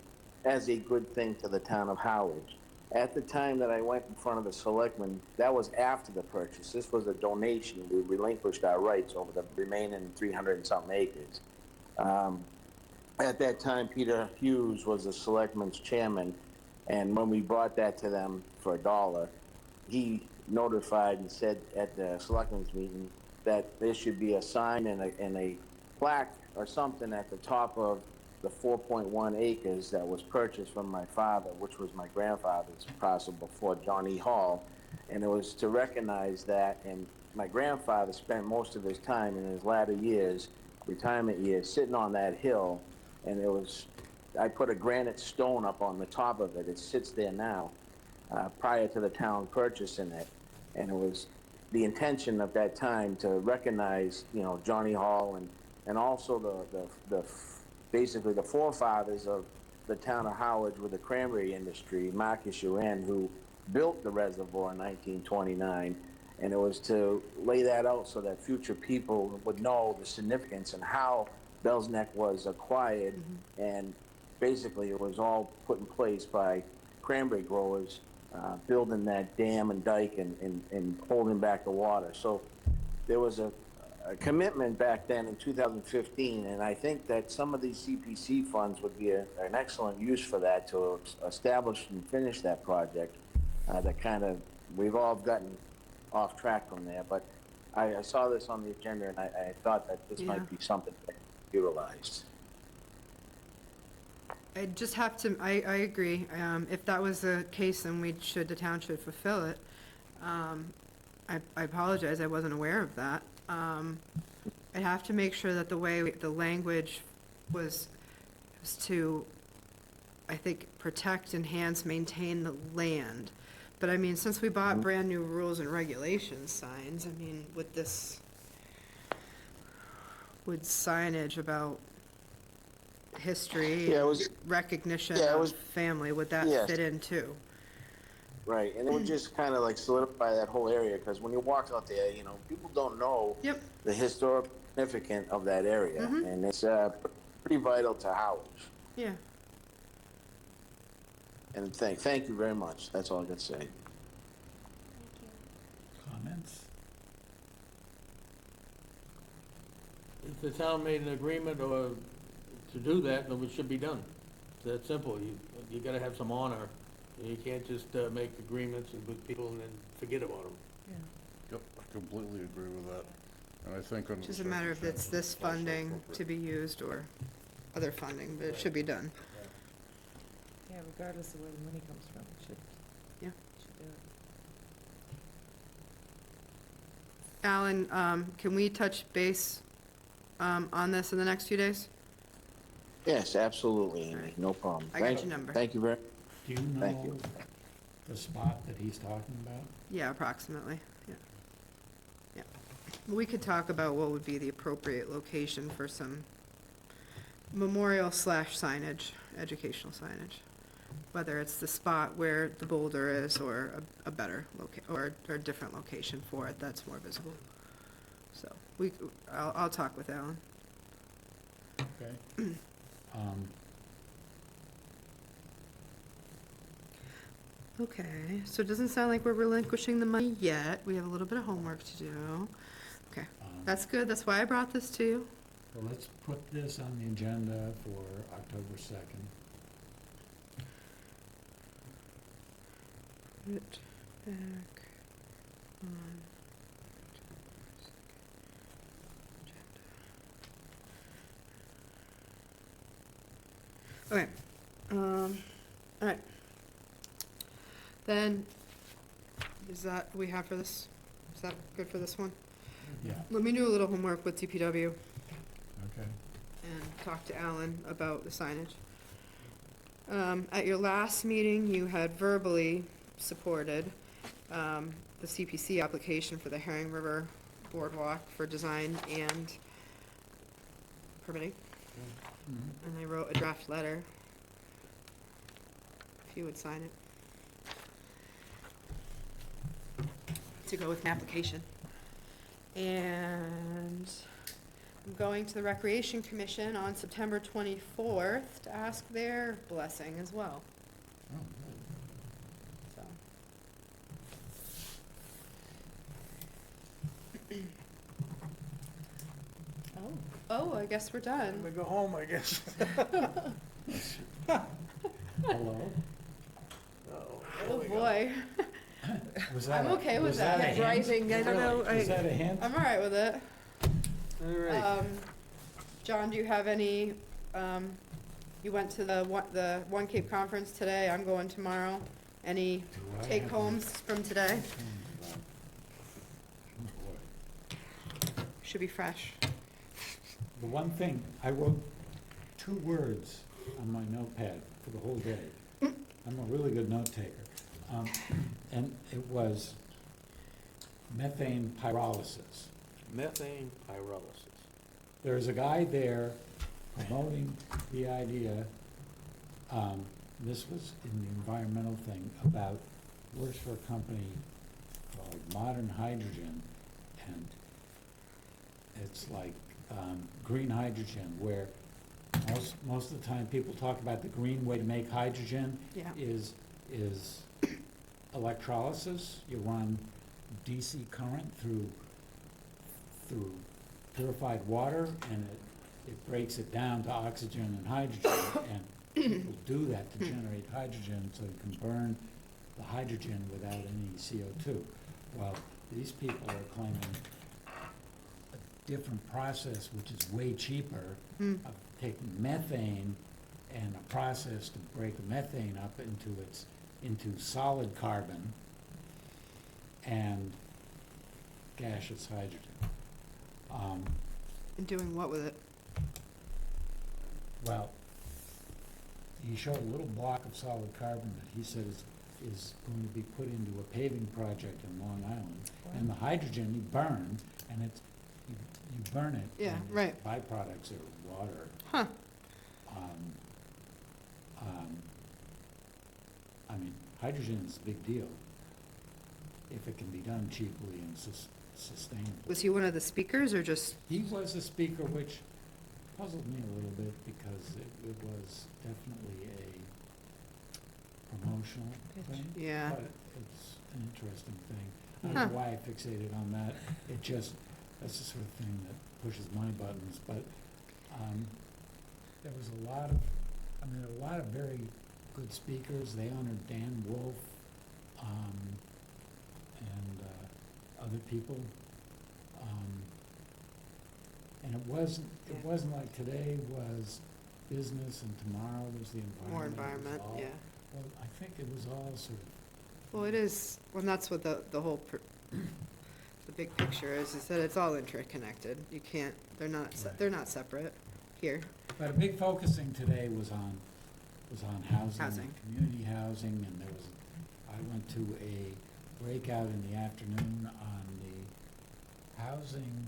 as a good thing to the town of Howard. At the time that I went in front of the selectmen, that was after the purchase. This was a donation. We relinquished our rights over the remaining 300 and something acres. At that time, Peter Hughes was the selectmen's chairman, and when we brought that to them for $1, he notified and said at the selectmen's meeting that there should be a sign and a plaque or something at the top of the 4.1 acres that was purchased from my father, which was my grandfather's parcel before John E. Hall. And it was to recognize that, and my grandfather spent most of his time in his latter years, retirement years, sitting on that hill, and I put a granite stone up on the top of it. It sits there now, prior to the town purchasing it. And it was the intention of that time to recognize, Johnny Hall and also basically the forefathers of the town of Howard with the cranberry industry, Marcus Uran, who built the reservoir in 1929. And it was to lay that out so that future people would know the significance and how Bells Neck was acquired. And basically it was all put in place by cranberry growers, building that dam and dike and holding back the water. So there was a commitment back then in 2015, and I think that some of these CPC funds would be an excellent use for that, to establish and finish that project. We've all gotten off track from there, but I saw this on the agenda, and I thought that this Yeah. might be something that utilized. I just have to, I agree. If that was the case, then the town should fulfill it. I apologize, I wasn't aware of that. I'd have to make sure that the language was to, I think, protect, enhance, maintain the land. But I mean, since we bought brand-new rules and regulations signs, I mean, with signage about history, Yeah, it was- recognition yeah, it of was- family, would that yes. fit in too? Right, and it would just kind of like solidify that whole area, because when you walk out there, you know, people don't know Yep. the historical significance of that area, and it's pretty vital to Harwich. Yeah. And thank you very much. That's all I got to say. Thank you. Comments? If the town made an agreement or to do that, then it should be done. It's that simple. You gotta have some honor. You can't just make agreements with people and then forget about them. Yep, I completely agree with that. And I think under It's the just a matter of it's this circumstances, it's also funding appropriate. to be used or other funding, but it should be done. Yeah, regardless of where the money comes from, it should. Yeah. Should do it. Alan, can we touch base on this in the next few days? Yes, absolutely, Amy. No problem. I got your number. Thank you very. Do you Thank know you. the spot that he's talking about? Yeah, approximately, yeah. Yeah. We could talk about what would be the appropriate location for some memorial / signage, educational signage. Whether it's the spot where the boulder is or a better or a different location for it that's more visible. So, I'll talk with Alan. Okay. Okay, so it doesn't sound like we're relinquishing the money yet. We have a little bit of homework to do. Okay, that's good. That's why I brought this to you. So let's put this on the agenda for October 2nd. Put it back on agenda. Okay, all right. Then, is that what we have for this? Is that good for this one? Yeah, Let me do a little homework with DPW okay. and talk to Alan about the signage. At your last meeting, you had verbally supported the CPC application for the Herring River Boardwalk for design and permitting. And I wrote a draft letter. If you would sign it. To go with an application. And I'm going to the Recreation Commission on September 24th to ask their blessing as well, Oh, good. so. Oh, I guess we're done. We go home, I guess. Hello? Oh, boy. Was that I'm okay with was that a that. hint? Rising, I don't know, Was that a hint? I'm all right with it. All right. John, do you have any, you went to the One Cape Conference today, I'm going tomorrow. Any Do I have take-homes from today? Oh, boy. Should be fresh. The one thing, I wrote 2 words on my notepad for the whole day. I'm a really good note taker. And it was methane pyrolysis. Methane pyrolysis. There's a guy there promoting the idea, this was in the environmental thing, about, works for a company called Modern Hydrogen, and it's like green hydrogen, where most of the time people talk about the green way to make hydrogen Yeah. is electrolysis. You run DC current through purified water, and it breaks it down to oxygen and hydrogen, and people do that to generate hydrogen so you can burn the hydrogen without any CO2. Well, these people are claiming different process, which is way cheaper, Hmm. of taking methane and a process to break the methane up into solid carbon and gaseous hydrogen. And doing what with it? Well, he showed a little block of solid carbon that he said is going to be put into a paving project in Long Island. And the hydrogen you burn, and you burn it. Yeah, and its right. byproducts are water. Huh. I mean, hydrogen is a big deal if it can be done cheaply and sustainably. Was he one of the speakers or just, He was a speaker, which puzzled me a little bit because it was definitely a promotional thing. yeah, But it's an interesting thing. I don't know why I fixated on that. That's the sort of thing that pushes my buttons. But there was a lot of very good speakers. They honored Dan Wolf and other people. And it wasn't like today was business and tomorrow was the environment. more It was environment, all- yeah. Well, I think it was all sort of, Well, it is, well, that's what the whole, the big picture is that it's all interconnected. You can't, they're not separate here. but a big focusing today was on housing. Housing. Community housing, and I went to a breakout in the afternoon on the housing,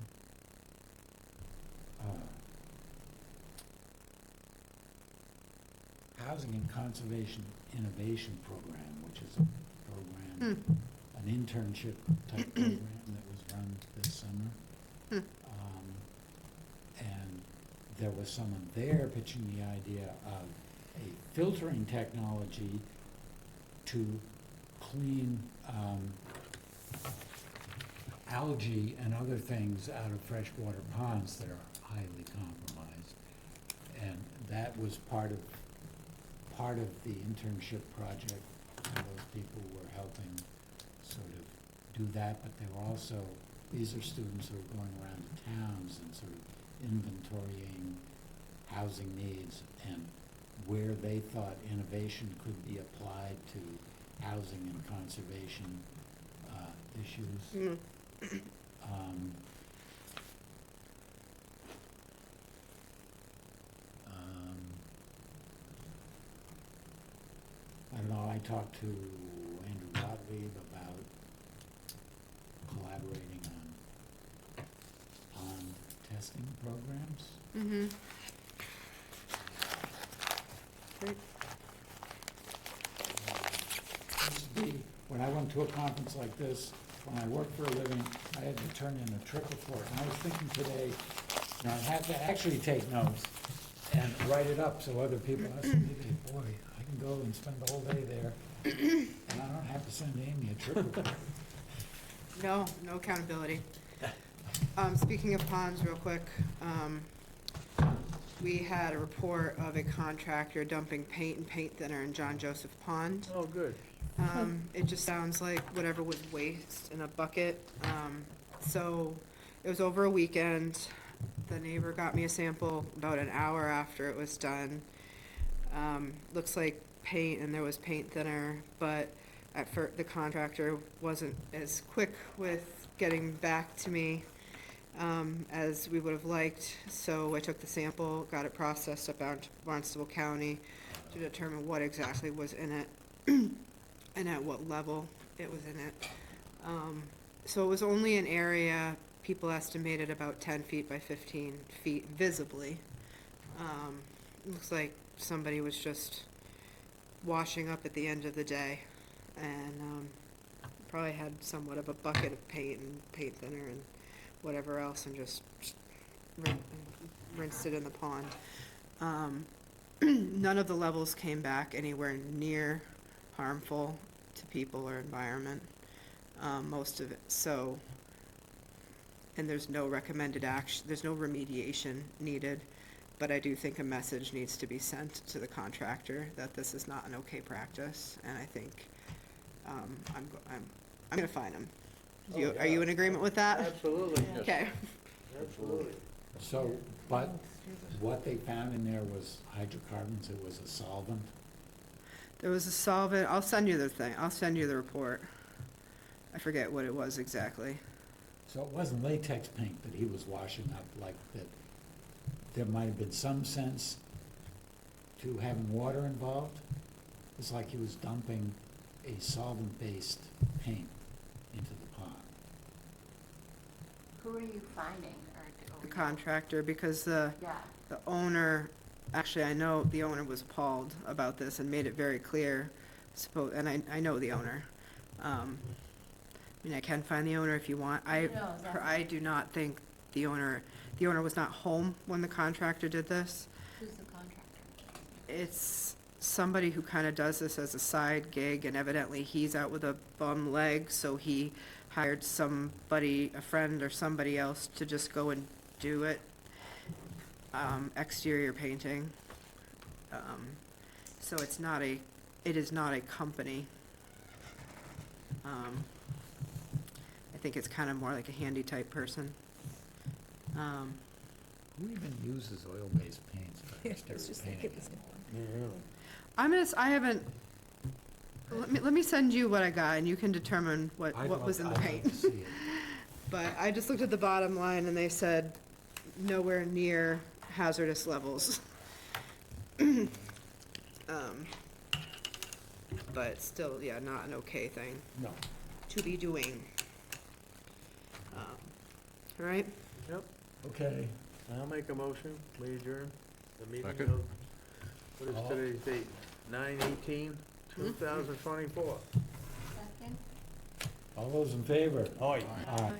Housing and Conservation Innovation Program, which is a program, an internship type program that was run this summer. And there was someone there pitching the idea of a filtering technology to clean algae and other things out of freshwater ponds that are highly compromised. And that was part of the internship project. And those people were helping sort of do that, but they were also, these are students who are going around to towns and sort of inventorying housing needs and where they thought innovation could be applied to housing and conservation issues. I don't know, I talked to Andrew Gottlieb about collaborating on testing programs. Mm-hmm. Great. When I went to a conference like this, when I worked for a living, I had to turn in a trip report. And I was thinking today, I had to actually take notes and write it up so other people, I said, boy, I can go and spend the whole day there, and I don't have to send Amy a trip report. No accountability. Speaking of ponds, real quick, we had a report of a contractor dumping paint and paint thinner in John Joseph Pond. Oh, good. It just sounds like whatever was waste in a bucket. So it was over a weekend. The neighbor got me a sample about an hour after it was done. Looks like paint, and there was paint thinner, but at first the contractor wasn't as quick with getting back to me as we would have liked. So I took the sample, got it processed up out to Barnstable County to determine what exactly was in it and at what level it was in it. So it was only an area, people estimated about 10 feet by 15 feet visibly. Looks like somebody was just washing up at the end of the day and probably had somewhat of a bucket of paint and paint thinner and whatever else and just rinsed it in the pond. None of the levels came back anywhere near harmful to people or environment, most of it. So, and there's no recommended action, there's no remediation needed, but I do think a message needs to be sent to the contractor that this is not an okay practice, and I think I'm gonna fine him. Are you in agreement with that? Absolutely. Okay. Absolutely. So, but what they found in there was hydrocarbons, it was a solvent. There was a solvent, I'll send you the thing, I'll send you the report. I forget what it was exactly. So it wasn't latex paint that he was washing up, like that, there might have been some sense to having water involved. It's like he was dumping a solvent-based paint into the pond. Who are you finding, The contractor, because Yeah. the owner, actually, I know the owner was appalled about this and made it very clear, and I know the owner. I mean, I can find the owner if you want. I do not think the owner was not home when the contractor did this. Who's the contractor? It's somebody who kind of does this as a side gig, and evidently he's out with a bum leg, so he hired somebody, a friend or somebody else, to just go and do it. Exterior painting. So it is not a company. I think it's kind of more like a handy type person. Who even uses oil-based paints for exterior painting? I haven't, let me send you what I got, and you can determine what was in the I'd love paint. to see it. But I just looked at the bottom line, and they said nowhere near hazardous levels. But still, yeah, not an okay thing No. to be doing. All right? Yep, Okay. I'll make a motion, we adjourn the meeting Second. of, what is today's date? 9/18/2024. Second? All those in favor? Aye. Aye.